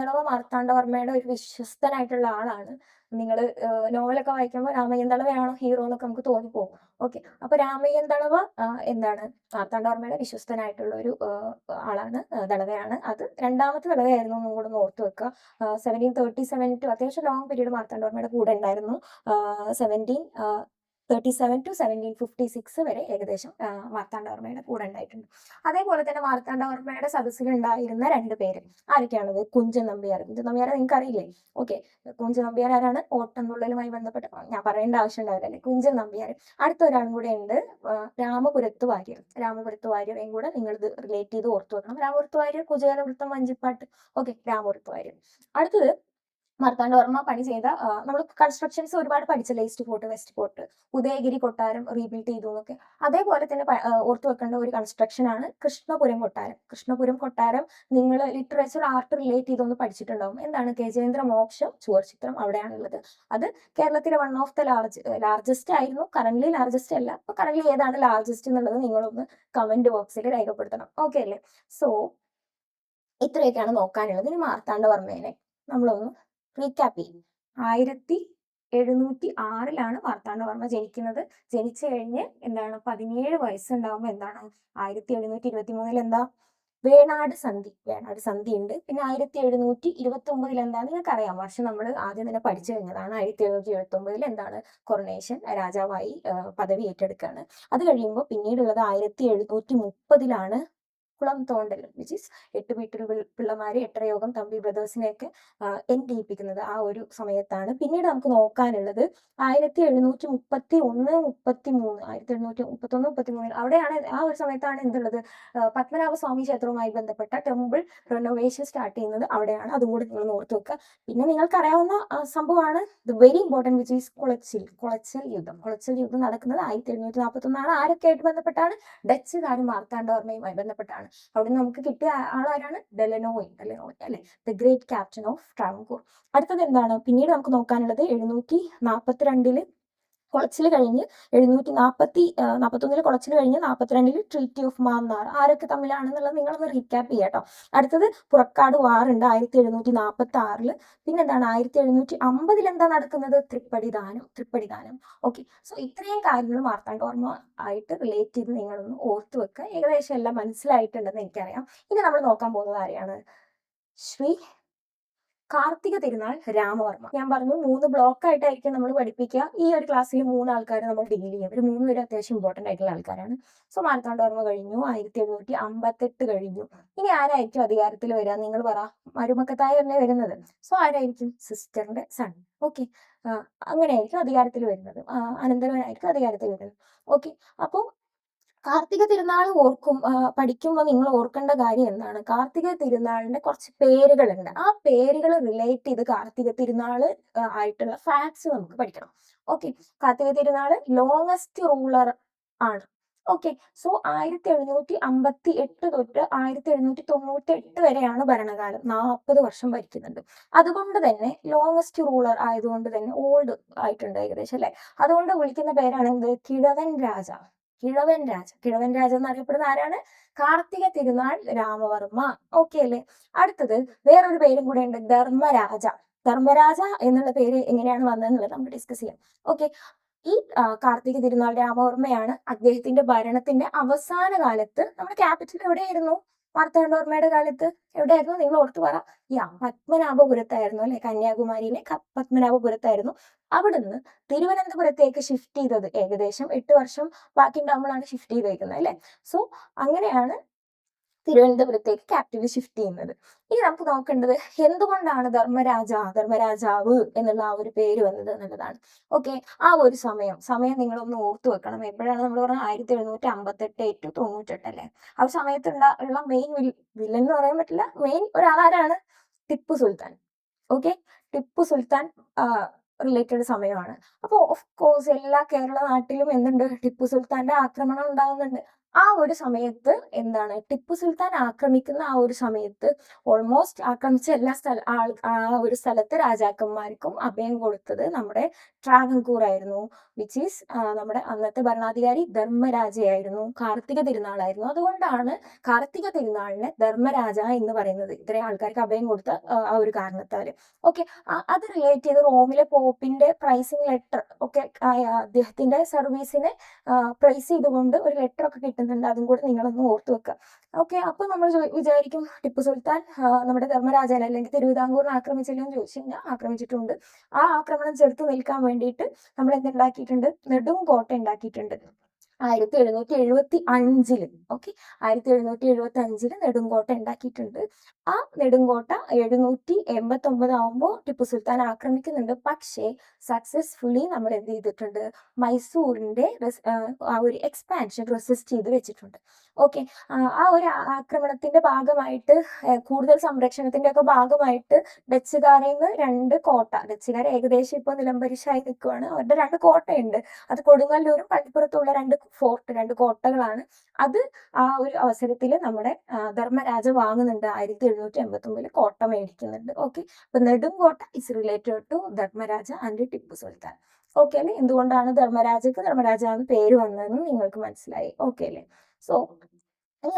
Speaker 1: ദളവ മാർത്താണ്ഡവർമ്മയുടെ ഒരു വിശ്വസ്തനായിട്ടുള്ള ആളാണ്. നിങ്ങൾ നോവലൊക്കെ വായിക്കുമ്പോൾ രാമയ്യൻ ദളവയാണോ ഹീറോ എന്നൊക്കെ നമുക്ക് തോന്നിപ്പോകും. ഓക്കെ. അപ്പൊ രാമയ്യൻ ദളവ എന്താണ്? മാർത്താണ്ഡവർമ്മയുടെ വിശ്വസ്തനായിട്ടുള്ള ഒരു ആളാണ്, ദളവയാണ്. അത് രണ്ടാമത്തെ ദളവയായിരുന്നു എന്നും കൂടെ ഒന്ന് ഓർത്ത് വെക്കുക. 1737 ടു അത്യാവശ്യം ലോങ് പീരീഡ് മാർത്താണ്ഡവർമ്മയുടെ കൂടെ ഉണ്ടായിരുന്നു. 1737 ടു 1756 വരെ ഏകദേശം മാർത്താണ്ഡവർമ്മയുടെ കൂടെ ഉണ്ടായിട്ടുണ്ട്. അതേപോലെ തന്നെ മാർത്താണ്ഡവർമ്മയുടെ സദസ്സിലുണ്ടായിരുന്ന 2 പേര് ആരൊക്കെയാണത്? കുഞ്ചൻ നമ്പ്യാർ. നിങ്ങൾക്ക് അറിയില്ലേ? ഓക്കെ. കുഞ്ചൻ നമ്പ്യാർ ആരാണ്? ഓട്ടംതുള്ളലുമായി ബന്ധപ്പെട്ട് ഞാൻ പറയേണ്ട ആവശ്യം ഉണ്ടാവില്ലല്ലേ, കുഞ്ചൻ നമ്പ്യാർ. അടുത്ത ഒരാളും കൂടെ ഉണ്ട്, രാമപുരത്ത് വാര്യരെയും കൂടെ നിങ്ങൾ ഇത് റിലേറ്റ് ചെയ്ത് ഓർത്തു വെക്കണം. രാമപുരത്ത് വാര്യർ, കുചേലവൃത്തം, വഞ്ചിപ്പാട്ട്. ഓക്കെ. രാമപുരത്ത് വാര്യർ. അടുത്തത് മാർത്താണ്ഡവർമ്മ പണി ചെയ്ത, നമ്മൾ കൺസ്ട്രക്ഷൻസ് ഒരുപാട് പഠിച്ചല്ലേ, east fort, west fort, Udayagiri കൊട്ടാരം റീബിൽഡ് ചെയ്തു എന്നൊക്കെ. അതേപോലെ തന്നെ ഓർത്തു വെക്കേണ്ട ഒരു കൺസ്ട്രക്ഷൻ ആണ് കൃഷ്ണപുരം കൊട്ടാരം. നിങ്ങൾ ലിറ്ററേച്ചർ ആർട്ട് റിലേറ്റ് ചെയ്തൊന്ന് പഠിച്ചിട്ടുണ്ടാവും. എന്താണ്? ഗജേന്ദ്ര മോക്ഷം ചുവർച്ചിത്രം അവിടെയാണുള്ളത്. അത് കേരളത്തിലെ വൺ ഓഫ് ദ ലാർജസ്റ്റ് ആയിരുന്നു. കറന്റ് ലാർജസ്റ്റ് അല്ല. അപ്പൊ കറന്റ് ഏതാണ് ലാർജസ്റ്റ് എന്നുള്ളത് നിങ്ങളൊന്ന് കമന്റ് ബോക്സിൽ രേഖപ്പെടുത്തണം. ഓക്കെ അല്ലേ? സോ ഇത്രയൊക്കെയാണ് നോക്കാനുള്ളത്. ഇനി മാർത്താണ്ഡവർമ്മേനെ നമ്മളൊന്ന് റീക്യാപ്പ് ചെയ്യും. 1706 മാർത്താണ്ഡവർമ്മ ജനിക്കുന്നത്. ജനിച്ചു കഴിഞ്ഞ് എന്താണ് 17 വയസ്സുണ്ടാകുമ്പോൾ എന്താണ് 1723 എന്താ? വേണാട് സന്ധി ഉണ്ട്. പിന്നെ 1729 എന്താ? നിങ്ങൾക്കറിയാം, വർഷം നമ്മൾ ആദ്യം തന്നെ പഠിച്ചു കഴിഞ്ഞതാണ്. 1779 എന്താണ്? കൊറോണേഷൻ, രാജാവായി പദവി ഏറ്റെടുക്കുകയാണ്. അത് കഴിയുമ്പോൾ പിന്നീടുള്ളത് 1730 കുളം തോണ്ടൽ, വിച്ച് ഈസ് 8 വീട്ടിൽ പിള്ളമാരെ, 8 യോഗം തമ്പി ബ്രദേഴ്സിനെയൊക്കെ എൻഡേൽപ്പിക്കുന്നത് ആ ഒരു സമയത്താണ്. പിന്നീട് നമുക്ക് നോക്കാനുള്ളത് 1731-33 അവിടെയാണ്, ആ ഒരു സമയത്താണ് എന്തുള്ളത്? പത്മനാഭസ്വാമി ക്ഷേത്രവുമായി ബന്ധപ്പെട്ട ടെമ്പിൾ റിനോവേഷൻ സ്റ്റാർട്ട് ചെയ്യുന്നത് അവിടെയാണ്. അതും കൂടി നിങ്ങൾ ഓർത്ത് വെക്കുക. പിന്നെ നിങ്ങൾക്ക് അറിയാവുന്ന സംഭവമാണ് very important, which is Colachel യുദ്ധം നടക്കുന്നത് 1741 ആരൊക്കെ ആയിട്ട് ബന്ധപ്പെട്ടാണ്? ഡച്ചുകാരും മാർത്താണ്ഡവർമ്മയുമായി ബന്ധപ്പെട്ടാണ്. അവിടെ നമുക്ക് കിട്ടിയ ആളാരാണ്? ഡെലനോയ് അല്ലെ, the great captain of Travancore. അടുത്തത് എന്താണ്? പിന്നീട് നമുക്ക് നോക്കാനുള്ളത് 742 കുളച്ചിൽ കഴിഞ്ഞ് 741 കുളച്ചിൽ കഴിഞ്ഞ് 42 ട്രീറ്റി ഓഫ് മാന്നാർ. ആരൊക്കെ തമ്മിലാണെന്നുള്ളത് നിങ്ങളൊന്ന് റീക്യാപ്പ് ചെയ്യാം കേട്ടോ. അടുത്തത് പുറക്കാട് വാറുണ്ട് 1746. പിന്നെന്താണ് 1750 എന്താ നടക്കുന്നത്? തൃപ്പടിദാനം. ഓക്കെ. സോ ഇത്രയും കാര്യങ്ങൾ മാർത്താണ്ഡവർമ്മ ആയിട്ട് റിലേറ്റ് ചെയ്ത് നിങ്ങളൊന്ന് ഓർത്തു വെക്കുക. ഏകദേശം എല്ലാം മനസ്സിലായിട്ടുണ്ടെന്ന് എനിക്കറിയാം. ഇനി നമ്മൾ നോക്കാൻ പോകുന്നത് ആരെയാണ്? ശ്രീ കാർത്തിക തിരുനാൾ രാമവർമ്മ. ഞാൻ പറഞ്ഞു 3 ബ്ലോക്ക് ആയിട്ടായിരിക്കും നമ്മൾ പഠിപ്പിക്കുക. ഈ ഒരു ക്ലാസ്സിൽ 3 ആൾക്കാരെ നമ്മൾ ഡീൽ ചെയ്യും. ഒരു 3 പേര് അത്യാവശ്യം ഇമ്പോർട്ടന്റ് ആയിട്ടുള്ള ആൾക്കാരാണ്. സോ മാർത്താണ്ഡവർമ്മ കഴിഞ്ഞു, 1758 കഴിഞ്ഞു. ഇനി ആരായിരിക്കും അധികാരത്തിൽ വരിക? നിങ്ങൾ പറ. മരുമക്കത്തായല്ലേ വരുന്നത്. സോ ആരായിരിക്കും? സിസ്റ്ററിന്റെ സൺ. ഓക്കെ. അങ്ങനെയായിരിക്കും അധികാരത്തിൽ വരുന്നത്. അനന്തരവനായിരിക്കും അധികാരത്തിൽ വരുന്നത്. ഓക്കെ. അപ്പോൾ കാർത്തിക തിരുനാൾ പഠിക്കുമ്പോൾ നിങ്ങൾ ഓർക്കേണ്ട കാര്യം എന്താണ്? കാർത്തിക തിരുനാളിന്റെ കുറച്ച് പേരുകളുണ്ട്. ആ പേരുകൾ റിലേറ്റ് ചെയ്ത് കാർത്തിക തിരുനാള് ആയിട്ടുള്ള ഫാക്ട്സ് നമുക്ക് പഠിക്കണം. ഓക്കെ. കാർത്തിക തിരുനാള് ലോങ്ങസ്റ്റ് റൂളർ ആണ്. ഓക്കെ. സോ 1758 തൊട്ട് 1798 വരെയാണ് ഭരണകാലം. 40 വർഷം ഭരിക്കുന്നുണ്ട്. അതുകൊണ്ട് തന്നെ ലോങ്ങസ്റ്റ് റൂളർ ആയതുകൊണ്ട് തന്നെ ഓൾഡ് ആയിട്ടുണ്ട് ഏകദേശം അല്ലെ. അതുകൊണ്ട് വിളിക്കുന്ന പേരാണ് എന്ത്? കിഴവൻ രാജ. കിഴവൻ രാജ. കിഴവൻ രാജ എന്നറിയപ്പെടുന്ന ആരാണ്? കാർത്തിക തിരുനാൾ രാമവർമ്മ. ഓക്കെ അല്ലേ? അടുത്തത് വേറൊരു പേരും കൂടെ ഉണ്ട്, ധർമ്മരാജ. ധർമ്മരാജ എന്നുള്ള പേര് എങ്ങനെയാണ് വന്നതെന്നുള്ളത് നമുക്ക് ഡിസ്കസ് ചെയ്യാം. ഓക്കെ. ഈ കാർത്തിക തിരുനാൾ രാമവർമ്മയാണ് അദ്ദേഹത്തിന്റെ ഭരണത്തിന്റെ അവസാന കാലത്ത് നമ്മുടെ ക്യാപിറ്റൽ എവിടെയായിരുന്നു? മാർത്താണ്ഡവർമ്മയുടെ കാലത്ത് എവിടെയായിരുന്നു? നിങ്ങൾ ഓർത്തു പറ. പത്മനാഭപുരത്തായിരുന്നു അല്ലെ? കന്യാകുമാരിയിലെ പത്മനാഭപുരത്തായിരുന്നു. അവിടുന്ന് തിരുവനന്തപുരത്തേക്ക് ഷിഫ്റ്റ് ചെയ്തത് ഏകദേശം 8 വർഷം ബാക്കി ഉണ്ടാകുമ്പോഴാണ് ഷിഫ്റ്റ് ചെയ്തേക്കുന്നത് അല്ലെ. സോ അങ്ങനെയാണ് തിരുവനന്തപുരത്തേക്ക് ക്യാപിറ്റൽ ഷിഫ്റ്റ് ചെയ്യുന്നത്. ഇനി നമുക്ക് നോക്കേണ്ടത് എന്തുകൊണ്ടാണ് ധർമ്മരാജാവ് എന്നുള്ള ആ ഒരു പേര് വന്നത് എന്നുള്ളതാണ്. ഓക്കെ. ആ ഒരു സമയം നിങ്ങളൊന്ന് ഓർത്തു വെക്കണം. എപ്പോഴാണ് നമ്മൾ പറഞ്ഞത്? 1758 to 98 അല്ലെ. ആ സമയത്തുള്ള മെയിൻ വില്ലൻ എന്ന് പറയാൻ പറ്റില്ല, main ഒരാളാരാണ്? Tipu Sultan. Okay. Tipu Sultan related സമയമാണ്. അപ്പോൾ ഓഫ് കോഴ്സ് എല്ലാ കേരള നാട്ടിലും എന്തുണ്ട്? ടിപ്പു സുൽത്താന്റെ ആക്രമണം ഉണ്ടാകുന്നുണ്ട്. ആ ഒരു സമയത്ത് എന്താണ്? ടിപ്പു സുൽത്താൻ ആക്രമിക്കുന്ന ആ ഒരു സമയത്ത് ഓൾമോസ്റ്റ് ആക്രമിച്ച ആ ഒരു സ്ഥലത്ത് രാജാക്കന്മാർക്കും അഭയം കൊടുത്തത് നമ്മുടെ ട്രാവൻകൂർ ആയിരുന്നു. വിച്ച് ഈസ് നമ്മുടെ അന്നത്തെ ഭരണാധികാരി ധർമ്മരാജയായിരുന്നു. കാർത്തിക തിരുനാളായിരുന്നു. അതുകൊണ്ടാണ് കാർത്തിക തിരുനാളിനെ ധർമ്മരാജ എന്ന് പറയുന്നത്, ഇത്രയും ആൾക്കാർക്ക് അഭയം കൊടുത്ത ആ ഒരു കാരണത്താല്. ഓക്കെ. അത് റിലേറ്റ് ചെയ്ത് റോമിലെ പോപ്പിന്റെ പ്രൈസിങ് ലെറ്റർ ഒക്കെ അദ്ദേഹത്തിന്റെ സർവീസിനെ പ്രൈസ് ചെയ്തുകൊണ്ട് ഒരു ലെറ്റർ ഒക്കെ കിട്ടുന്നുണ്ട്. അതും കൂടെ നിങ്ങളൊന്ന് ഓർത്തു വെക്കുക. ഓക്കെ. അപ്പൊ നമ്മൾ വിചാരിക്കും ടിപ്പു സുൽത്താൻ നമ്മുടെ ധർമ്മരാജനെ അല്ലെങ്കിൽ തിരുവിതാംകൂറിനെ ആക്രമിച്ചില്ലോ എന്ന് ചോദിച്ചു കഴിഞ്ഞാൽ ആക്രമിച്ചിട്ടുണ്ട്. ആ ആക്രമണം ചെറുത്ത് നിൽക്കാൻ വേണ്ടിയിട്ട് നമ്മൾ എന്തുണ്ടാക്കിയിട്ടുണ്ട്? നെടുങ്കോട്ട ഉണ്ടാക്കിയിട്ടുണ്ട് 1775. ഓക്കെ. 1775 നെടുങ്കോട്ട ഉണ്ടാക്കിയിട്ടുണ്ട്. ആ നെടുങ്കോട്ട 789 ആവുമ്പോൾ ടിപ്പു സുൽത്താൻ ആക്രമിക്കുന്നുണ്ട്. പക്ഷേ സക്സസ്ഫുള്ളി നമ്മൾ എന്ത് ചെയ്തിട്ടുണ്ട്? മൈസൂരിന്റെ ആ ഒരു എക്സ്പാൻഷൻ റെസിസ്റ്റ് ചെയ്ത് വെച്ചിട്ടുണ്ട്. ഓക്കെ. ആ ഒരു ആക്രമണത്തിന്റെ ഭാഗമായിട്ട് കൂടുതൽ സംരക്ഷണത്തിന്റെ ഒക്കെ ഭാഗമായിട്ട് ഡച്ചുകാരിൽ നിന്ന് 2 കോട്ട, ഡച്ചുകാർ ഏകദേശം ഇപ്പോൾ നിലംപരിശായി നിൽക്കുകയാണ്. അവരുടെ 2 കോട്ടയുണ്ട്. അത് കൊടുങ്ങല്ലൂരും പള്ളിപ്പുറത്തുള്ള 2 കോട്ടകളാണ്. അത് ആ ഒരു അവസരത്തിൽ നമ്മുടെ ധർമ്മരാജ വാങ്ങുന്നുണ്ട്. 1789 കോട്ട മേടിക്കുന്നുണ്ട്. ഓക്കെ. അപ്പൊ Nedumkotta is related to Dharmaraja and Tipu Sultan. Okay അല്ലേ? എന്തുകൊണ്ടാണ് ധർമ്മരാജക്ക് ധർമ്മരാജ എന്ന് പേര് വന്നതെന്ന് നിങ്ങൾക്ക് മനസ്സിലായി. ഓക്കെ അല്ലേ? സോ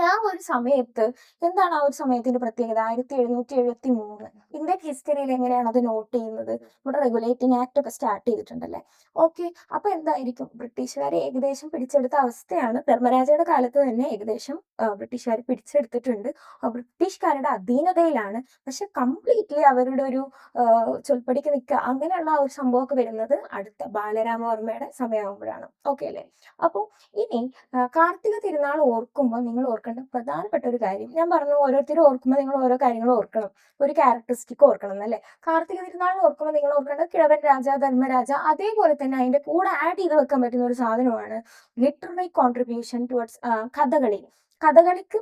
Speaker 1: ആ ഒരു സമയത്ത് എന്താണ് ആ ഒരു സമയത്തിന്റെ പ്രത്യേകത? 1773 ഇന്ത്യൻ ഹിസ്റ്ററിയിൽ എങ്ങനെയാണ് അത് നോട്ട് ചെയ്യുന്നത്? നമ്മുടെ റെഗുലേറ്റിംഗ് ആക്ട് ഒക്കെ സ്റ്റാർട്ട് ചെയ്തിട്ടുണ്ടല്ലേ. ഓക്കെ. അപ്പൊ എന്തായിരിക്കും? ബ്രിട്ടീഷുകാരെ ഏകദേശം പിടിച്ചെടുത്ത അവസ്ഥയാണ്. ധർമ്മരാജയുടെ കാലത്ത് തന്നെ ഏകദേശം ബ്രിട്ടീഷുകാർ പിടിച്ചെടുത്തിട്ടുണ്ട്. ബ്രിട്ടീഷുകാരുടെ അധീനതയിലാണ്. പക്ഷെ കംപ്ലീറ്റ്ലി അവരുടെ ഒരു ചൊൽപ്പടിക്ക് നിൽക്കുക അങ്ങനെയുള്ള ആ ഒരു സംഭവമൊക്കെ വരുന്നത് അടുത്ത ബാലരാമവർമ്മയുടെ സമയമാകുമ്പോഴാണ്. ഓക്കെ അല്ലേ? അപ്പോൾ ഇനി കാർത്തിക തിരുനാൾ ഓർക്കുമ്പോൾ നിങ്ങൾ ഓർക്കേണ്ട പ്രധാനപ്പെട്ട ഒരു കാര്യം ഞാൻ പറഞ്ഞു. ഓരോരുത്തരും ഓർക്കുമ്പോൾ നിങ്ങൾ ഓരോ കാര്യങ്ങൾ ഓർക്കണം, ഒരു ക്യാരക്ടറിസ്റ്റിക് ഓർക്കണം എന്നല്ലേ. കാർത്തിക തിരുനാൾ ഓർക്കുമ്പോൾ നിങ്ങൾ ഓർക്കേണ്ടത് കിഴവൻ രാജ, ധർമ്മരാജ. അതേപോലെ തന്നെ അതിന്റെ കൂടെ ആഡ് ചെയ്ത് വെക്കാൻ പറ്റുന്ന ഒരു സാധനമാണ് ലിറ്റററി കോൺട്രിബ്യൂഷൻ ടുവേർഡ്സ് കഥകളി. കഥകളിക്ക്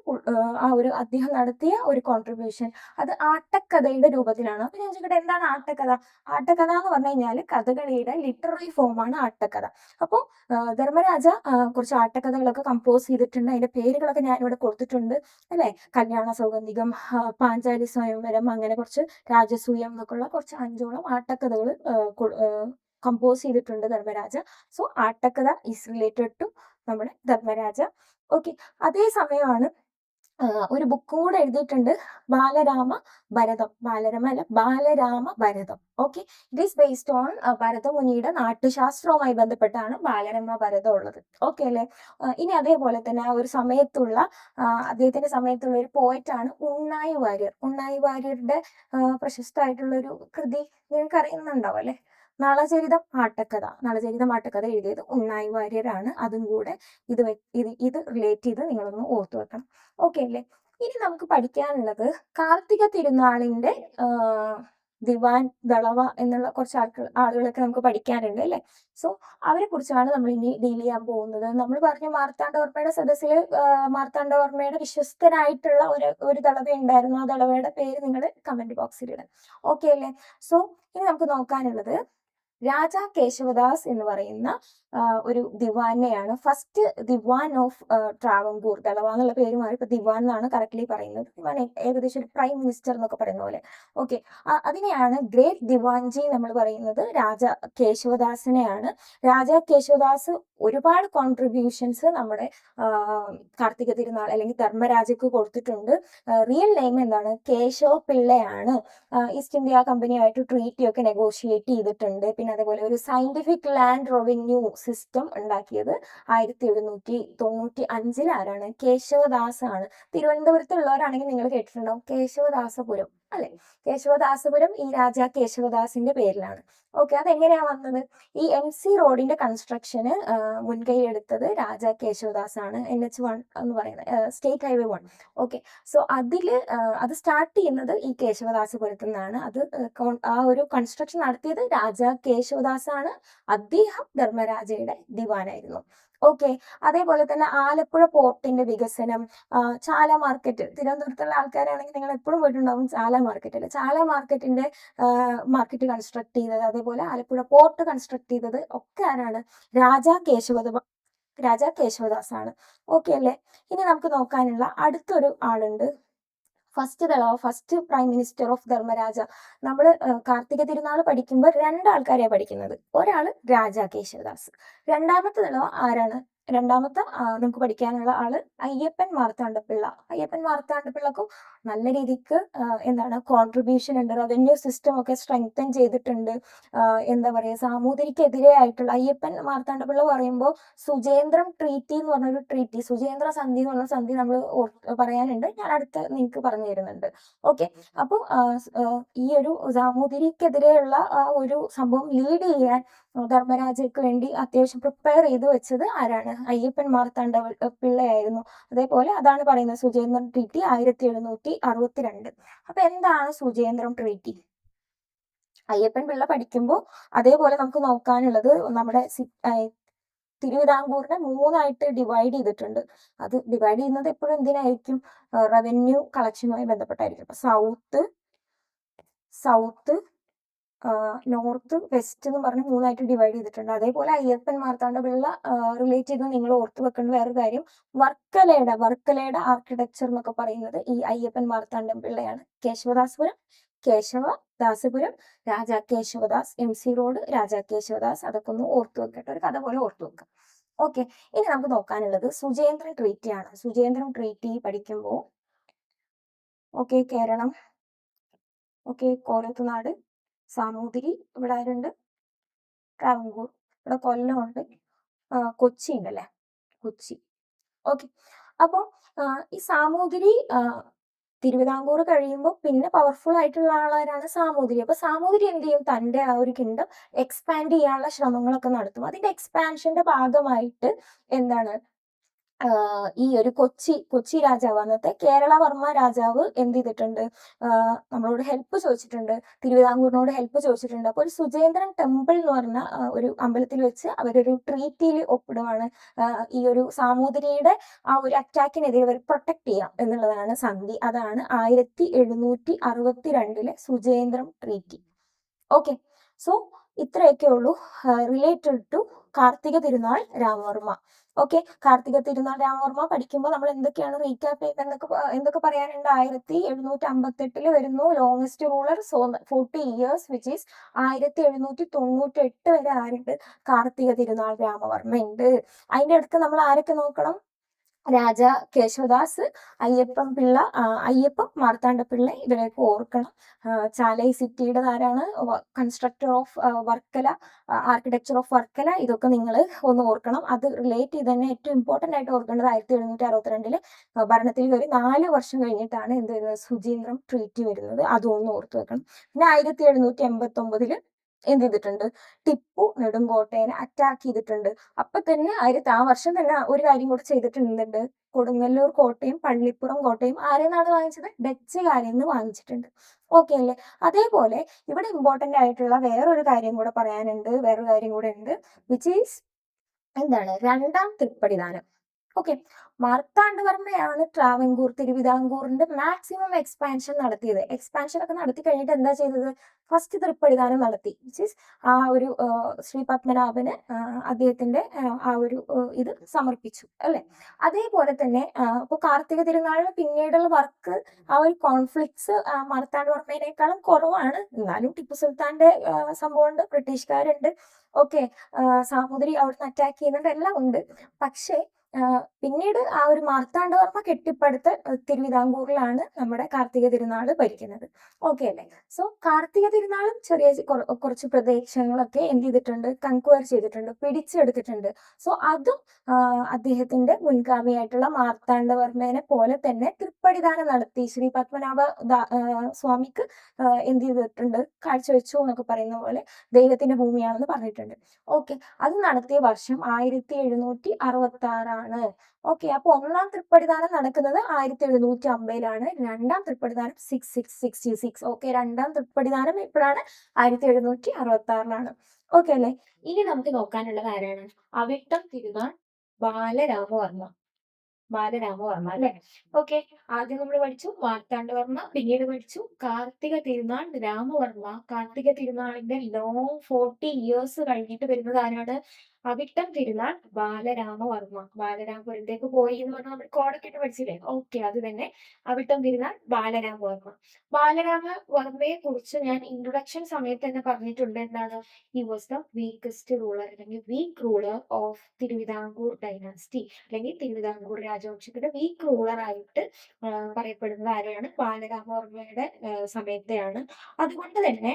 Speaker 1: ആ ഒരു അദ്ദേഹം നടത്തിയ ഒരു കോൺട്രിബ്യൂഷൻ അത് ആട്ടക്കഥയുടെ രൂപത്തിലാണ്. അപ്പൊ ഞാൻ ചോദിക്കട്ടെ, എന്താണ് ആട്ടക്കഥ? ആട്ടക്കഥ എന്ന് പറഞ്ഞു കഴിഞ്ഞാൽ കഥകളിയുടെ ലിറ്റററി ഫോമാണ് ആട്ടക്കഥ. അപ്പോൾ ധർമ്മരാജ കുറച്ച് ആട്ടക്കഥകളൊക്കെ കമ്പോസ് ചെയ്തിട്ടുണ്ട്. അതിന്റെ പേരുകളൊക്കെ ഞാനിവിടെ കൊടുത്തിട്ടുണ്ട് അല്ലെ. കല്യാണ സൗഗന്ധികം, പാഞ്ചാലി സ്വയംവരം, അങ്ങനെ കുറച്ച് രാജസൂയം എന്നൊക്കെയുള്ള കുറച്ച് 5ഓളം ആട്ടക്കഥകൾ കമ്പോസ് ചെയ്തിട്ടുണ്ട് Dharmaraja. So Attakkatha is related to നമ്മുടെ ധർമ്മരാജ. ഓക്കെ. അതേ സമയമാണ് ഒരു ബുക്കും കൂടെ എഴുതിയിട്ടുണ്ട്, Balarama Bharatham. Balarama Bharatham. Okay. It is based on ഭരതമുനിയുടെ നാട്ടുശാസ്ത്രവുമായി ബന്ധപ്പെട്ടാണ് ബാലരാമ ഭരതം ഉള്ളത്. ഓക്കെ അല്ലേ? ഇനി അതേപോലെ തന്നെ ആ ഒരു സമയത്തുള്ള അദ്ദേഹത്തിന്റെ സമയത്തുള്ള ഒരു പോയറ്റാണ് ഉണ്ണായി വാര്യർ. ഉണ്ണായി വാര്യരുടെ പ്രശസ്തമായിട്ടുള്ള ഒരു കൃതി നിങ്ങൾക്ക് അറിയുന്നുണ്ടാവും അല്ലെ. നളചരിതം ആട്ടക്കഥ എഴുതിയത് ഉണ്ണായി വാര്യരാണ്. അതും കൂടെ ഇത് റിലേറ്റ് ചെയ്ത് നിങ്ങളൊന്ന് ഓർത്തു വെക്കണം. ഓക്കെ അല്ലേ? ഇനി നമുക്ക് പഠിക്കാനുള്ളത് കാർത്തിക തിരുനാളിന്റെ ദിവാൻ ദളവ എന്നുള്ള കുറച്ച് ആളുകളൊക്കെ നമുക്ക് പഠിക്കാനുണ്ട് അല്ലേ. സോ അവരെ കുറിച്ചാണ് നമ്മൾ ഇനി ഡീൽ ചെയ്യാൻ പോകുന്നത്. നമ്മൾ പറഞ്ഞു മാർത്താണ്ഡവർമ്മയുടെ സദസ്സിൽ മാർത്താണ്ഡവർമ്മയുടെ വിശ്വസ്തനായിട്ടുള്ള ഒരു ദളവ ഉണ്ടായിരുന്നു. ആ ദളവയുടെ പേര് നിങ്ങൾ കമന്റ് ബോക്സിൽ ഇടാം. ഓക്കെ അല്ലേ. സോ ഇനി നമുക്ക് നോക്കാനുള്ളത് രാജാ കേശവദാസ് എന്ന് പറയുന്ന ഒരു ദിവാനെയാണ്. First Dewan of Travancore. ദളവ എന്നുള്ള പേര് മാറി ഇപ്പൊ ദിവാൻ എന്നാണ് കറക്റ്റ്ലി പറയുന്നത്. ദിവാൻ ഏകദേശം ഒരു പ്രൈം മിനിസ്റ്റർ എന്നൊക്കെ പറയുന്ന പോലെ. ഓക്കെ, അതിനെയാണ് ഗ്രേറ്റ് ദിവാൻജി നമ്മൾ പറയുന്നത്. രാജാ കേശവദാസിനെയാണ്. രാജാ കേശവദാസ് ഒരുപാട് കോൺട്രിബ്യൂഷൻസ് നമ്മുടെ കാർത്തിക തിരുനാൾ അല്ലെങ്കിൽ ധർമ്മരാജയ്ക്ക് കൊടുത്തിട്ടുണ്ട്. റിയൽ നെയിം എന്താണ്? കേശവ പിള്ളയാണ്. ഈസ്റ്റ് ഇന്ത്യ കമ്പനിയായിട്ട് ട്രീറ്റി ഒക്കെ നെഗോഷിയേറ്റ് ചെയ്തിട്ടുണ്ട്. പിന്നെ അതേപോലെ ഒരു സയന്റിഫിക് ലാൻഡ് റവന്യൂ സിസ്റ്റം ഉണ്ടാക്കിയത് 1795 ആരാണ്? കേശവദാസ് ആണ്. തിരുവനന്തപുരത്തുള്ളവരാണെങ്കിൽ നിങ്ങൾ കേട്ടിട്ടുണ്ടാവും കേശവദാസപുരം അല്ലെ. കേശവദാസപുരം ഈ രാജാ കേശവദാസിന്റെ പേരിലാണ്. ഓക്കെ, അതെങ്ങനെയാ വന്നത്? ഈ MC റോഡിന്റെ കൺസ്ട്രക്ഷന് മുൻകൈ എടുത്തത് രാജാ കേശവദാസ് ആണ്. NH1 എന്ന് പറയുന്നത് സ്റ്റേറ്റ് ഹൈവേ 1. ഓക്കെ, സോ അത് സ്റ്റാർട്ട് ചെയ്യുന്നത് ഈ കേശവദാസപുരത്തു നിന്നാണ്. ആ ഒരു കൺസ്ട്രക്ഷൻ നടത്തിയത് രാജാ കേശവദാസ് ആണ്. അദ്ദേഹം ധർമ്മരാജയുടെ ദിവാനായിരുന്നു. ഓക്കെ, അതേപോലെ തന്നെ ആലപ്പുഴ പോർട്ടിന്റെ വികസനം, ചാല മാർക്കറ്റ്, തിരുവനന്തപുരത്തുള്ള ആൾക്കാരാണെങ്കിൽ നിങ്ങൾ എപ്പോഴും പോയിട്ടുണ്ടാവും ചാല മാർക്കറ്റ് അല്ലെ. ചാല മാർക്കറ്റിന്റെ മാർക്കറ്റ് കൺസ്ട്രക്ട് ചെയ്തത്, അതേപോലെ ആലപ്പുഴ പോർട്ട് കൺസ്ട്രക്ട് ചെയ്തത് ഒക്കെ ആരാണ്? രാജാ കേശവദാസ് ആണ്. ഓക്കെ അല്ലേ. ഇനി നമുക്ക് നോക്കാനുള്ള അടുത്തൊരു ആളുണ്ട്. First prime minister of Dharmaraja. നമ്മൾ കാർത്തിക തിരുനാൾ പഠിക്കുമ്പോൾ രണ്ടാൾക്കാരെയാണ് പഠിക്കുന്നത്. ഒരാള് രാജാ കേശവദാസ്. രണ്ടാമത്തെ ദളവ ആരാണ്? രണ്ടാമത്തെ നമുക്ക് പഠിക്കാനുള്ള ആള് അയ്യപ്പൻ മാർത്താണ്ഡപിള്ള. അയ്യപ്പൻ മാർത്താണ്ഡപിള്ളക്കും നല്ല രീതിക്ക് എന്താണ് കോൺട്രിബ്യൂഷൻ ഉണ്ട്. റവന്യൂ സിസ്റ്റം ഒക്കെ സ്ട്രെങ്തൻ ചെയ്തിട്ടുണ്ട്. എന്താ പറയുക, സാമൂതിരിക്കെതിരെ ആയിട്ടുള്ള അയ്യപ്പൻ മാർത്താണ്ഡപിള്ള പറയുമ്പോൾ സുചേന്ദ്രം ട്രീറ്റി എന്ന് പറഞ്ഞൊരു ട്രീറ്റി, സുചേന്ദ്ര സന്ധി എന്ന് പറഞ്ഞ സന്ധി നമ്മൾ പറയാനുണ്ട്. ഞാൻ അടുത്ത് നിങ്ങൾക്ക് പറഞ്ഞു തരുന്നുണ്ട്. ഓക്കെ, അപ്പോൾ ഈ ഒരു സാമൂതിരിക്കെതിരെയുള്ള ആ ഒരു സംഭവം ലീഡ് ചെയ്യാൻ ധർമ്മരാജയ്ക്ക് വേണ്ടി അത്യാവശ്യം പ്രിപ്പയർ ചെയ്ത് വെച്ചത് ആരാണ്? അയ്യപ്പൻ മാർത്താണ്ഡ പിള്ളയായിരുന്നു. അതേപോലെ അതാണ് പറയുന്നത് സുചേന്ദ്രം ട്രീറ്റി 1762. അപ്പൊ എന്താണ് സുചേന്ദ്രം ട്രീറ്റി? അയ്യപ്പൻ പിള്ള പഠിക്കുമ്പോൾ അതേപോലെ നമുക്ക് നോക്കാനുള്ളത് നമ്മുടെ തിരുവിതാംകൂറിനെ 3ആയിട്ട് ഡിവൈഡ് ചെയ്തിട്ടുണ്ട്. അത് ഡിവൈഡ് ചെയ്യുന്നത് എപ്പോഴും എന്തിനായിരിക്കും? റവന്യൂ കളക്ഷനുമായി ബന്ധപ്പെട്ടായിരിക്കും. അപ്പൊ സൗത്ത് നോർത്ത് വെസ്റ്റ് എന്ന് പറഞ്ഞ് 3ആയിട്ട് ഡിവൈഡ് ചെയ്തിട്ടുണ്ട്. അതേപോലെ അയ്യപ്പൻ മാർത്താണ്ഡപിള്ള റിലേറ്റ് ചെയ്ത് നിങ്ങൾ ഓർത്തു വെക്കേണ്ട വേറൊരു കാര്യം, വർക്കലയുടെ ആർക്കിടെക്ചർ എന്നൊക്കെ പറയുന്നത് ഈ അയ്യപ്പൻ മാർത്താണ്ഡപിള്ളയാണ്. കേശവദാസപുരം, രാജാ കേശവദാസ്, MC റോഡ്, രാജാ കേശവദാസ്, അതൊക്കെ ഒന്ന് ഓർത്തു വെക്കട്ടെ, ഒരു കഥ പോലെ ഓർത്തു വെക്കാം. ഓക്കെ, ഇനി നമുക്ക് നോക്കാനുള്ളത് സുചേന്ദ്രൻ ട്രീറ്റി ആണ്. സുചേന്ദ്രൻ ട്രീറ്റി പഠിക്കുമ്പോൾ ഓക്കെ, കേരളം, ഓക്കെ, കോലത്തുനാട്, സാമൂതിരി, ഇവിടെ ആരുണ്ട്? ട്രാവൻകൂർ, ഇവിടെ കൊല്ലമുണ്ട്, കൊച്ചി ഉണ്ടല്ലേ, കൊച്ചി. ഓക്കെ, അപ്പോൾ ഈ സാമൂതിരി തിരുവിതാംകൂർ കഴിയുമ്പോൾ പിന്നെ പവർഫുൾ ആയിട്ടുള്ള ആളാരാണ്? സാമൂതിരി. അപ്പൊ സാമൂതിരി എന്ത് ചെയ്യും? തന്റെ ആ ഒരു കിങ്ഡം എക്സ്പാൻഡ് ചെയ്യാനുള്ള ശ്രമങ്ങളൊക്കെ നടത്തും. അതിന്റെ എക്സ്പാൻഷന്റെ ഭാഗമായിട്ട് എന്താണ് ഈ ഒരു കൊച്ചി രാജാവ്, അന്നത്തെ കേരളവർമ്മ രാജാവ് എന്ത് ചെയ്തിട്ടുണ്ട്? നമ്മളോട് ഹെൽപ്പ് ചോദിച്ചിട്ടുണ്ട്, തിരുവിതാംകൂറിനോട് ഹെൽപ്പ് ചോദിച്ചിട്ടുണ്ട്. അപ്പോൾ ഒരു സുചേന്ദ്രൻ ടെമ്പിൾ എന്ന് പറഞ്ഞ ഒരു അമ്പലത്തിൽ വെച്ച് അവരൊരു ട്രീറ്റിയിൽ ഒപ്പിടുവാണ്. ഈ ഒരു സാമൂതിരിയുടെ ആ ഒരു അറ്റാക്കിനെതിരെ അവർ പ്രൊട്ടക്ട് ചെയ്യാം എന്നുള്ളതാണ് സന്ധി. അതാണ് 1762 സുചേന്ദ്രം ട്രീറ്റി. ഓക്കെ, സോ ഇത്രയൊക്കെ ഉള്ളൂ related to Karthika Thirunal Ramavarma. Okay, Karthika Thirunal Ramavarma പഠിക്കുമ്പോൾ നമ്മൾ എന്തൊക്കെയാണ് റീക്യാപ്പ് ചെയ്യുന്നത്, എന്തൊക്കെ പറയാനുണ്ട്? 1758 വരുന്നു longest ruler, 40 years, which is 1798 വരെ ആരുണ്ട്? കാർത്തിക തിരുനാൾ രാമവർമ്മ ഉണ്ട്. അതിന്റെ അടുത്ത് നമ്മൾ ആരൊക്കെ നോക്കണം? രാജാ കേശവദാസ്, അയ്യപ്പൻ മാർത്താണ്ഡപിള്ള, ഇവരെയൊക്കെ ഓർക്കണം. ചാലൈ സിറ്റിയുടെ ആരാണ്? Constructor of Varkala, architecture of Varkala, ഇതൊക്കെ നിങ്ങൾ ഒന്ന് ഓർക്കണം. അത് റിലേറ്റ് ചെയ്ത് തന്നെ ഏറ്റവും ഇമ്പോർട്ടന്റ് ആയിട്ട് ഓർക്കേണ്ടത് 1762 ഭരണത്തിൽ കയറി 4 വർഷം കഴിഞ്ഞിട്ടാണ് എന്ത് വരുന്നത്? സുചേന്ദ്രം ട്രീറ്റി വരുന്നത്. അതൊന്ന് ഓർത്തു വെക്കണം. പിന്നെ 1789 എന്ത് ചെയ്തിട്ടുണ്ട്, ടിപ്പു നെടുങ്കോട്ടേനെ അറ്റാക്ക് ചെയ്തിട്ടുണ്ട്. അപ്പൊ തന്നെ ആ വർഷം തന്നെ ഒരു കാര്യം കൂടെ ചെയ്തിട്ടുണ്ട്. കൊടുങ്ങല്ലൂർ കോട്ടയും പള്ളിപ്പുറം കോട്ടയും ആരിൽ നിന്നാണ് വാങ്ങിച്ചത്? ഡച്ചുകാരിൽ നിന്ന് വാങ്ങിച്ചിട്ടുണ്ട്. ഓക്കെ അല്ലേ? അതേപോലെ ഇവിടെ ഇമ്പോർട്ടന്റ് ആയിട്ടുള്ള വേറൊരു കാര്യം കൂടെ പറയാനുണ്ട്, വേറൊരു കാര്യം കൂടെ ഉണ്ട്, വിച്ച് ഈസ് എന്താണ്, രണ്ടാം തൃപ്പടിദാനം. ഓക്കെ, മാർത്താണ്ഡവർമ്മയാണ് ട്രാവൻകൂർ തിരുവിതാംകൂറിന്റെ മാക്സിമം എക്സ്പാൻഷൻ നടത്തിയത്. എക്സ്പാൻഷൻ ഒക്കെ നടത്തി കഴിഞ്ഞിട്ട് എന്താ ചെയ്തത്? ഫസ്റ്റ് തൃപ്പടിദാനം നടത്തി, വിച്ച് ഈസ് ആ ഒരു ശ്രീ പത്മനാഭന് അദ്ദേഹത്തിന്റെ ആ ഒരു ഇത് സമർപ്പിച്ചു അല്ലെ. അതേപോലെ തന്നെ ഇപ്പൊ കാർത്തിക തിരുനാളിന് പിന്നീടുള്ള വർക്ക്, ആ ഒരു കോൺഫ്ലിക്ട്സ് മാർത്താണ്ഡവർമ്മേനേക്കാളും കുറവാണ്. എന്നാലും ടിപ്പു സുൽത്താന്റെ സംഭവമുണ്ട്, ബ്രിട്ടീഷുകാരുണ്ട്, ഓക്കെ, സാമൂതിരി അവിടുന്ന് അറ്റാക്ക് ചെയ്യുന്നുണ്ട്, എല്ലാം ഉണ്ട്. പക്ഷേ പിന്നീട് ആ ഒരു മാർത്താണ്ഡവർമ്മ കെട്ടിപ്പടുത്ത തിരുവിതാംകൂറിലാണ് നമ്മുടെ കാർത്തിക തിരുനാൾ ഭരിക്കുന്നത്. ഓക്കെ അല്ലേ? സോ കാർത്തിക തിരുനാളും ചെറിയ കുറച്ച് പ്രദേശങ്ങളൊക്കെ എന്ത് ചെയ്തിട്ടുണ്ട്? കൺക്വയർ ചെയ്തിട്ടുണ്ട്, പിടിച്ചെടുത്തിട്ടുണ്ട്. സോ അതും അദ്ദേഹത്തിന്റെ മുൻഗാമിയായിട്ടുള്ള മാർത്താണ്ഡവർമ്മേനെ പോലെ തന്നെ തൃപ്പടിദാനം നടത്തി ശ്രീ പത്മനാഭ സ്വാമിക്ക് എന്ത് ചെയ്തിട്ടുണ്ട്? കാഴ്ചവെച്ചു എന്നൊക്കെ പറയുന്ന പോലെ ദൈവത്തിന്റെ ഭൂമിയാണെന്ന് പറഞ്ഞിട്ടുണ്ട്. ഓക്കെ, അത് നടത്തിയ വർഷം 1766. ഓക്കെ, അപ്പൊ ഒന്നാം തൃപ്പടിദാനം നടക്കുന്നത് 1750. രണ്ടാം തൃപ്പടിദാനം 6666. ഓക്കെ, രണ്ടാം തൃപ്പടിദാനം എപ്പോഴാണ്? 1766. ഓക്കെ അല്ലെ? ഇനി നമുക്ക് നോക്കാനുള്ളത് ആരാണ്? അവിട്ടം തിരുനാൾ ബാലരാമവർമ്മ. ബാലരാമവർമ്മ അല്ലെ? ഓക്കെ, ആദ്യം നമ്മൾ പഠിച്ചു മാർത്താണ്ഡവർമ്മ, പിന്നീട് പഠിച്ചു കാർത്തിക തിരുനാൾ രാമവർമ്മ. കാർത്തിക തിരുനാളിന്റെ ലോങ് 40 ഇയേഴ്സ് കഴിഞ്ഞിട്ട് വരുന്നത് ആരാണ്? അവിട്ടം തിരുനാൾ ബാലരാമവർമ്മ. ബാലരാമപുരത്തേക്ക് പോയി എന്ന് പറഞ്ഞാൽ നമ്മൾ കോഡൊക്കെ ഇട്ട് പഠിച്ചില്ലേ? ഓക്കെ, അത് തന്നെ അവിട്ടം തിരുനാൾ ബാലരാമവർമ്മ. ബാലരാമവർമ്മയെ കുറിച്ച് ഞാൻ ഇൻട്രൊഡക്ഷൻ സമയത്ത് തന്നെ പറഞ്ഞിട്ടുണ്ട്. എന്താണ്? He was the weakest ruler, അല്ലെങ്കിൽ weak ruler of Thiruvithamkoor dynasty, അല്ലെങ്കിൽ തിരുവിതാംകൂർ രാജവംശത്തിന്റെ വീക്ക് റൂളർ ആയിട്ട് പറയപ്പെടുന്നത് ആരെയാണ്? ബാലരാമവർമ്മയുടെ സമയത്തെയാണ്. അതുകൊണ്ട് തന്നെ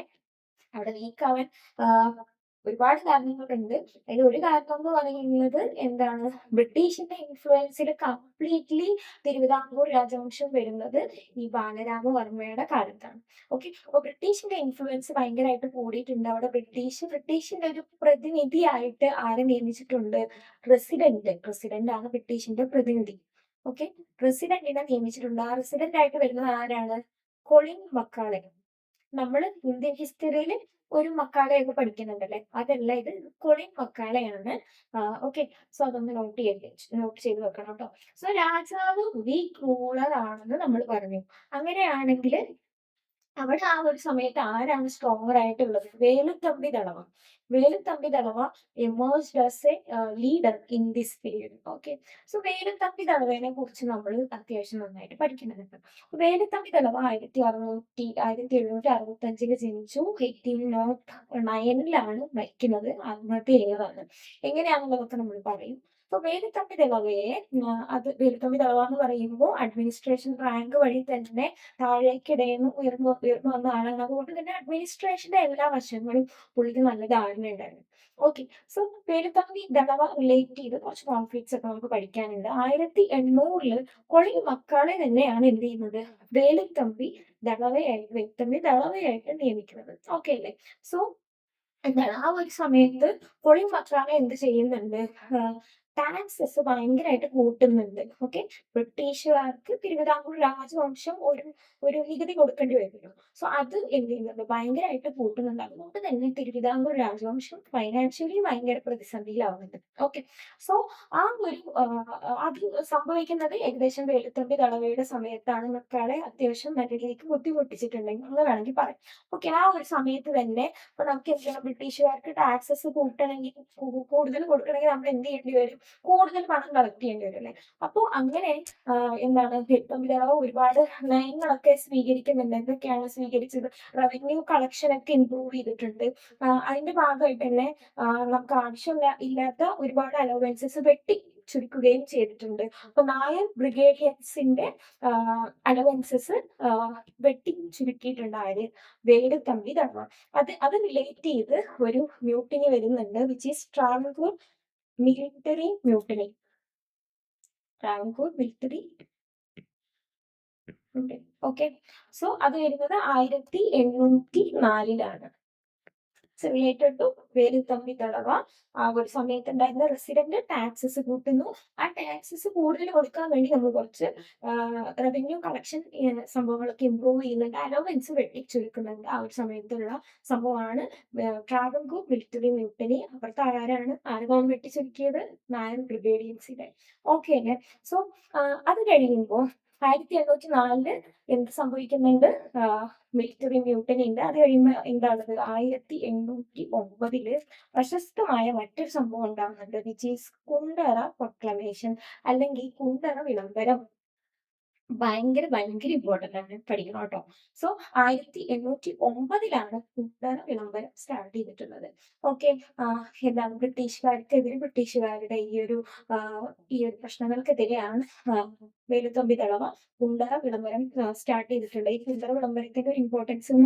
Speaker 1: അവിടെ വീക്കാവാൻ ഒരുപാട് കാരണങ്ങളുണ്ട്. അതിൽ ഒരു കാരണം എന്ന് പറയുന്നത് എന്താണ്? ബ്രിട്ടീഷിന്റെ ഇൻഫ്ലുവൻസിൽ കംപ്ലീറ്റ്ലി തിരുവിതാംകൂർ രാജവംശം വരുന്നത് ഈ ബാലരാമവർമ്മയുടെ കാലത്താണ്. ഓക്കെ, അപ്പൊ ബ്രിട്ടീഷിന്റെ ഇൻഫ്ലുവൻസ് ഭയങ്കരമായിട്ട് കൂടിയിട്ടുണ്ട് അവിടെ. ബ്രിട്ടീഷിന്റെ ഒരു പ്രതിനിധിയായിട്ട് ആരെ നിയമിച്ചിട്ടുണ്ട്? പ്രസിഡന്റ് ആണ് ബ്രിട്ടീഷിന്റെ പ്രതിനിധി. ഓക്കെ, പ്രസിഡന്റിനെ നിയമിച്ചിട്ടുണ്ട്. ആ റെസിഡന്റ് ആയിട്ട് വരുന്നത് ആരാണ്? കൊളിൻ മക്കാളെ. നമ്മൾ ഇന്ത്യൻ ഹിസ്റ്ററിയിൽ ഒരു മക്കാളെയൊക്കെ പഠിക്കുന്നുണ്ടല്ലേ, അതല്ല ഇത്, കൊളിൻ മക്കാളെയാണ്. ഓക്കെ, സോ അതൊന്ന് നോട്ട് ചെയ്ത് വെക്കണം കേട്ടോ. സോ രാജാവ് വീക്ക് റൂളർ ആണെന്ന് നമ്മൾ പറഞ്ഞു. അങ്ങനെയാണെങ്കിൽ അവിടെ ആ ഒരു സമയത്ത് ആരാണ് സ്ട്രോങ്ങർ ആയിട്ടുള്ളത്? Veluthampi Dalawa. Veluthampi Dalawa emerged as a leader in this period. Okay, so Veluthampi ദളവയെ കുറിച്ച് നമ്മൾ അത്യാവശ്യം നന്നായിട്ട് പഠിക്കുന്നുണ്ട്. വേലുത്തമ്പി ദളവ 1765 ജനിച്ചു. 1809 മരിക്കുന്നത്. ആത്മഹത്യ ചെയ്തതാണ്. എങ്ങനെയാണെന്നുള്ളതൊക്കെ നമ്മൾ പറയും. അപ്പൊ വേലുത്തമ്പി ദളവയെ വേലുത്തമ്പി ദളവ എന്ന് പറയുമ്പോൾ അഡ്മിനിസ്ട്രേഷൻ റാങ്ക് വഴി തന്നെ താഴേക്കിടയിൽ ഉയർന്നു വന്ന ആളാണ്. അതുകൊണ്ട് തന്നെ അഡ്മിനിസ്ട്രേഷന്റെ എല്ലാ വശങ്ങളും പുള്ളിക്ക് നല്ല ധാരണ ഉണ്ടായിരുന്നു. Okay, so Velu Thampi Dalawa relate ചെയ്ത് കുറച്ച് കോൺഫ്ലിക്ട്സ് ഒക്കെ നമുക്ക് പഠിക്കാനുണ്ട്. 1800 കൊളി മക്കാളെ തന്നെയാണ് എന്ത് ചെയ്യുന്നത്? വേലുത്തമ്പി ദളവയായിട്ട് നിയമിക്കുന്നത്. ഓക്കെ അല്ലേ? സോ എന്താണ് ആ ഒരു സമയത്ത് കൊളി മക്കാളെ എന്ത് ചെയ്യുന്നുണ്ട്? ടാക്സസ് ഭയങ്കരമായിട്ട് കൂട്ടുന്നുണ്ട്. ഓക്കെ, ബ്രിട്ടീഷുകാർക്ക് തിരുവിതാംകൂർ രാജവംശം ഒരു നികുതി കൊടുക്കേണ്ടി വരുമല്ലോ. സോ അത് എന്ത് ചെയ്യുന്നുണ്ട്? ഭയങ്കരമായിട്ട് കൂട്ടുന്നുണ്ട്. അതുകൊണ്ട് തന്നെ തിരുവിതാംകൂർ രാജവംശം ഫൈനാൻഷ്യലി ഭയങ്കര പ്രതിസന്ധിയിലാവുന്നുണ്ട്. ഓക്കെ, സോ ആ ഒരു അത് സംഭവിക്കുന്നത് ഏകദേശം വേലുത്തമ്പി ദളവയുടെ സമയത്താണ്. മക്കളെ അത്യാവശ്യം നല്ല രീതിക്ക് ബുദ്ധിമുട്ടിച്ചിട്ടുണ്ടെങ്കിൽ എന്ന് വേണമെങ്കിൽ പറയാം. ഓക്കെ, ആ ഒരു സമയത്ത് തന്നെ ഇപ്പൊ നമുക്ക് എന്താണ്, ബ്രിട്ടീഷുകാർക്ക് ടാക്സസ് കൂട്ടണമെങ്കിൽ, കൂടുതൽ കൊടുക്കണമെങ്കിൽ നമ്മൾ എന്ത് ചെയ്യേണ്ടി വരും? കൂടുതൽ പണം കളക്ട് ചെയ്യേണ്ടി വരും അല്ലെ. അപ്പൊ അങ്ങനെ എന്താണ്, വിപ്ലവ ഒരുപാട് നയങ്ങളൊക്കെ സ്വീകരിക്കുന്നുണ്ട്. എന്തൊക്കെയാണ് സ്വീകരിച്ചത്? റവന്യൂ കളക്ഷൻ ഒക്കെ ഇംപ്രൂവ് ചെയ്തിട്ടുണ്ട്. അതിന്റെ ഭാഗമായിട്ട് തന്നെ നമുക്ക് ഇല്ലാത്ത ഒരുപാട് അലോവൻസസ് വെട്ടി ചുരുക്കുകയും ചെയ്തിട്ടുണ്ട്. അപ്പൊ നായർ ബ്രിഗേഡിയൻസിന്റെ അലവൻസസ് വെട്ടി ചുരുക്കിയിട്ടുണ്ട് ആര്? വേലുത്തമ്പി ദളവ. അത് റിലേറ്റ് ചെയ്ത് ഒരു മ്യൂട്ടിനി വരുന്നുണ്ട്, which is Travancore military mutiny. Travancore military. Okay, so അത് വരുന്നത് 1804. Related to Velu Thampi Dalawa. ആ ഒരു സമയത്തുണ്ടായിരുന്ന റെസിഡന്റ് ടാക്സസ് കൂട്ടുന്നു. ആ ടാക്സസ് കൂടുതൽ കൊടുക്കാൻ വേണ്ടി നമ്മൾ കുറച്ച് റവന്യൂ കളക്ഷൻ സംഭവങ്ങളൊക്കെ ഇമ്പ്രൂവ് ചെയ്യുന്നുണ്ട്. അലോവൻസ് വെട്ടിച്ചുരുക്കുന്നുണ്ട്. ആ ഒരു സമയത്തുള്ള സംഭവമാണ് ട്രാവൻകൂർ മിലിറ്ററി മ്യൂട്ടനി. അപ്പുറത്ത് ആരാണ് വെട്ടിച്ചുരുക്കിയത്? നായർ ബ്രിഗേഡിയൻസിനെ. ഓക്കെ അല്ലേ? സോ അത് കഴിയുമ്പോൾ 1804 എന്ത് സംഭവിക്കുന്നുണ്ട്? മിലിറ്ററി മ്യൂട്ടനി ഉണ്ട്. അത് കഴിയുമ്പോൾ എന്താണത്? 1809 പ്രശസ്തമായ മറ്റൊരു സംഭവം ഉണ്ടാകുന്നുണ്ട്, വിച്ച് ഈസ് കുണ്ടറ പ്രൊക്ലമേഷൻ അല്ലെങ്കിൽ കുണ്ടറ വിളംബരം. ഭയങ്കര ഭയങ്കര ഇമ്പോർട്ടന്റ് ആണ്, പഠിക്കണം കേട്ടോ. സോ 1809 കുണ്ടറ വിളംബരം സ്റ്റാർട്ട് ചെയ്തിട്ടുള്ളത്. ഓക്കെ. എന്താണ് ബ്രിട്ടീഷുകാർക്കെതിരെ, ബ്രിട്ടീഷുകാരുടെ ഈ ഒരു പ്രശ്നങ്ങൾക്കെതിരെയാണ് വേലുത്തമ്പി ദളവ കുണ്ടറ വിളംബരം സ്റ്റാർട്ട് ചെയ്തിട്ടുള്ളത്. ഈ കുണ്ടറ വിളംബരത്തിന്റെ ഒരു ഇമ്പോർട്ടൻസ് എന്ന്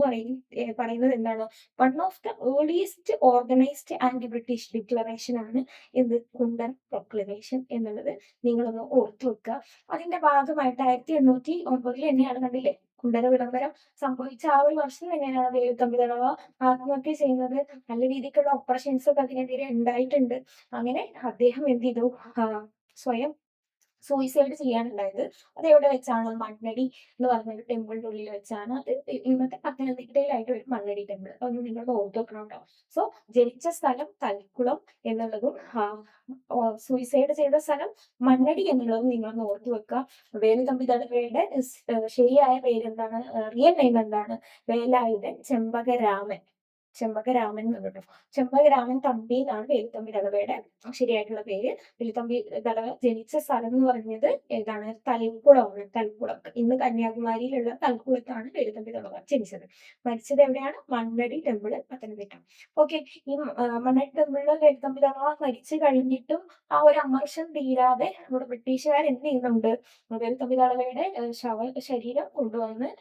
Speaker 1: പറയുന്നത് എന്താണ്? One of the earliest organised anti British declaration ആണ് എന്ത്? കുണ്ടറ പ്രൊക്ലമേഷൻ എന്നുള്ളത് നിങ്ങളൊന്ന് ഓർത്തു വെക്കുക. അതിന്റെ ഭാഗമായിട്ട് 1809 തന്നെയാണ്, കണ്ടില്ലേ, കുണ്ടറ വിളംബരം സംഭവിച്ച ആ ഒരു വർഷം തന്നെയാണ് വേലുത്തമ്പി ദളവ ആത്മഹത്യ ചെയ്യുന്നത്. നല്ല രീതിക്കുള്ള ഓപ്പറേഷൻസ് ഒക്കെ അതിനെതിരെ ഉണ്ടായിട്ടുണ്ട്. അങ്ങനെ അദ്ദേഹം എന്ത് ചെയ്തു? സ്വയം സൂയിസൈഡ് ചെയ്യാനുണ്ടായത്. അത് എവിടെ വെച്ചാണ്? മണ്ണടി എന്ന് പറഞ്ഞൊരു ടെമ്പിളിന്റെ ഉള്ളിൽ വെച്ചാണ്. അത് ഇന്നത്തെ പത്തനംതിട്ടയിലായിട്ട് ഒരു മണ്ണടി ടെമ്പിൾ. അതൊന്നും നിങ്ങൾ ഓർത്ത് വെക്കണം കേട്ടോ. സോ ജനിച്ച സ്ഥലം തളിക്കുളം എന്നുള്ളതും സൂയിസൈഡ് ചെയ്ത സ്ഥലം മണ്ണടി എന്നുള്ളതും നിങ്ങളൊന്ന് ഓർത്തു വെക്കുക. വേലുത്തമ്പി ദളവയുടെ ശരിയായ പേരെന്താണ്? റിയൽ നെയിം എന്താണ്? വേലായുധൻ ചെമ്പകരാമൻ. ചെമ്പകരാമൻ എന്നുള്ളത്. ചെമ്പകരാമൻ തമ്പി എന്നാണ് വേലുത്തമ്പി ദളവയുടെ ശരിയായിട്ടുള്ള പേര്. വേലുത്തമ്പി ദളവ ജനിച്ച സ്ഥലം എന്ന് പറഞ്ഞത് ഏതാണ്? തളിക്കുളമാണ്. തളിക്കുളം, ഇന്ന് കന്യാകുമാരിയിലുള്ള തളിക്കുളത്താണ് വേലുത്തമ്പി ദളവ ജനിച്ചത്. മരിച്ചത് എവിടെയാണ്? മണ്ണടി ടെമ്പിള്, പത്തനംതിട്ട. ഓക്കെ. ഈ മണ്ണടി ടെമ്പിളിൽ വേലുത്തമ്പി ദളവ മരിച്ചു കഴിഞ്ഞിട്ടും ആ ഒരു അമർഷം തീരാതെ നമ്മുടെ ബ്രിട്ടീഷുകാർ എന്ത് ചെയ്യുന്നുണ്ട്? വേലുത്തമ്പി ദളവയുടെ ശരീരം കൊണ്ടുവന്ന്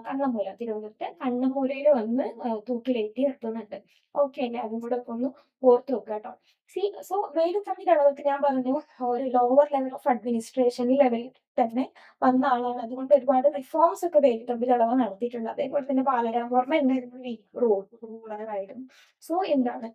Speaker 1: കണ്ണമൂല, തിരുവനന്തപുരത്തെ കണ്ണമൂലയിൽ വന്ന് തൂക്കിലേറ്റി നിർത്തുന്നുണ്ട്. ഓക്കെ അല്ലേ? അതും കൂടെ ഒന്ന് ഓർത്ത് വെക്കുക കേട്ടോ. സോ വേലുത്തമ്പി ദളവയ്ക്ക് ഞാൻ പറഞ്ഞു ഒരു ലോവർ ലെവൽ ഓഫ് അഡ്മിനിസ്ട്രേഷൻ ലെവലിൽ തന്നെ വന്ന ആളാണ്. അതുകൊണ്ട് ഒരുപാട് റിഫോംസ് ഒക്കെ വേലുത്തമ്പി ദളവ നടത്തിയിട്ടുണ്ട്. അതേപോലെ തന്നെ ബാലരാമവർമ്മ എന്തായിരുന്നു? റൂളറായിരുന്നു. സോ എന്താണ്,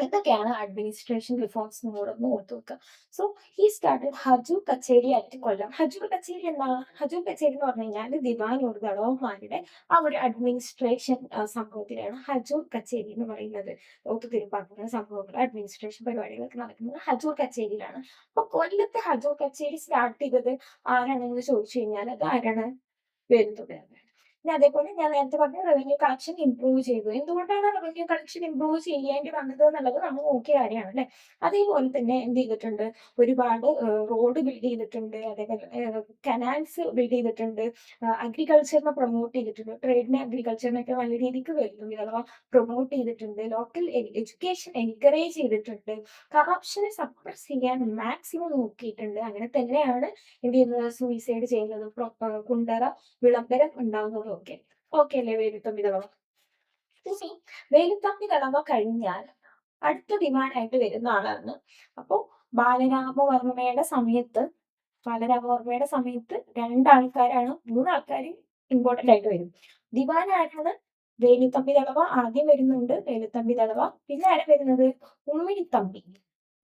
Speaker 1: എന്തൊക്കെയാണ് അഡ്മിനിസ്ട്രേഷൻ റിഫോംസ് എന്നോടൊന്ന് ഓർത്തു വെക്കുക. സോ ഈ സ്റ്റാർട്ടഡ് ഹജൂർ കച്ചേരി അറ്റ് കൊല്ലം. ഹജൂർ കച്ചേരി എന്താണ്? ഹജൂർ കച്ചേരി എന്ന് പറഞ്ഞു കഴിഞ്ഞാൽ ദിവാനൂർ ദളവന്മാരുടെ ആ ഒരു അഡ്മിനിസ്ട്രേഷൻ സംഭവത്തിലാണ് ഹജൂർ കച്ചേരി എന്ന് പറയുന്നത്. ഒത്തുതീർപ്പാക്കുന്ന സംഭവങ്ങൾ, അഡ്മിനിസ്ട്രേഷൻ പരിപാടികളൊക്കെ നടക്കുന്നത് ഹജൂർ കച്ചേരിയിലാണ്. അപ്പൊ കൊല്ലത്തെ ഹജൂർ കച്ചേരി സ്റ്റാർട്ട് ചെയ്തത് ആരാണെന്ന് ചോദിച്ചു കഴിഞ്ഞാൽ അത് ആരാണ്? വേലുത്തമ്പി. പിന്നെ അതേപോലെ ഞാൻ നേരത്തെ പറഞ്ഞ റവന്യൂ കളക്ഷൻ ഇംപ്രൂവ് ചെയ്തു. എന്തുകൊണ്ടാണ് റവന്യൂ കളക്ഷൻ ഇംപ്രൂവ് ചെയ്യേണ്ടി വന്നത് എന്നുള്ളത് നമ്മൾ നോക്കിയ കാര്യമാണ് അല്ലെ. അതേപോലെ തന്നെ എന്ത് ചെയ്തിട്ടുണ്ട്? ഒരുപാട് റോഡ് ബിൽഡ് ചെയ്തിട്ടുണ്ട്. അതേപോലെ കനാൽസ് ബിൽഡ് ചെയ്തിട്ടുണ്ട്. അഗ്രികൾച്ചറിനെ പ്രൊമോട്ട് ചെയ്തിട്ടുണ്ട്. ട്രേഡിനെ, അഗ്രികൾച്ചറിനൊക്കെ നല്ല രീതിക്ക് വരുന്നുണ്ട്, അഥവാ പ്രൊമോട്ട് ചെയ്തിട്ടുണ്ട്. ലോക്കൽ എഡ്യൂക്കേഷൻ എൻകറേജ് ചെയ്തിട്ടുണ്ട്. കറപ്ഷനെ സപ്രസ് ചെയ്യാൻ മാക്സിമം നോക്കിയിട്ടുണ്ട്. അങ്ങനെ തന്നെയാണ് എന്ത് ചെയ്യുന്നത്? സൂയിസൈഡ് ചെയ്യുന്നതും കുണ്ടറ വിളംബരം ഉണ്ടാകുന്നതും ഒക്കെ. ഓക്കെ അല്ലേ? വേലുത്തമ്പി ദളവ. ഇനി വേലുത്തമ്പി ദളവ കഴിഞ്ഞാൽ അടുത്ത ഡിമാൻഡായിട്ട് വരുന്ന ആളാണ്. അപ്പോ ബാലരാമവർമ്മയുടെ സമയത്ത് രണ്ടാൾക്കാരാണ്, മൂന്നാൾക്കാർ ഇമ്പോർട്ടന്റ് ആയിട്ട് വരും. ദിവാൻ ആരാണ്? വേലുത്തമ്പി ദളവ ആദ്യം വരുന്നുണ്ട്. വേലുത്തമ്പി ദളവ. പിന്നെ ആരാ വരുന്നത്? ഉമ്മിണിത്തമ്പി.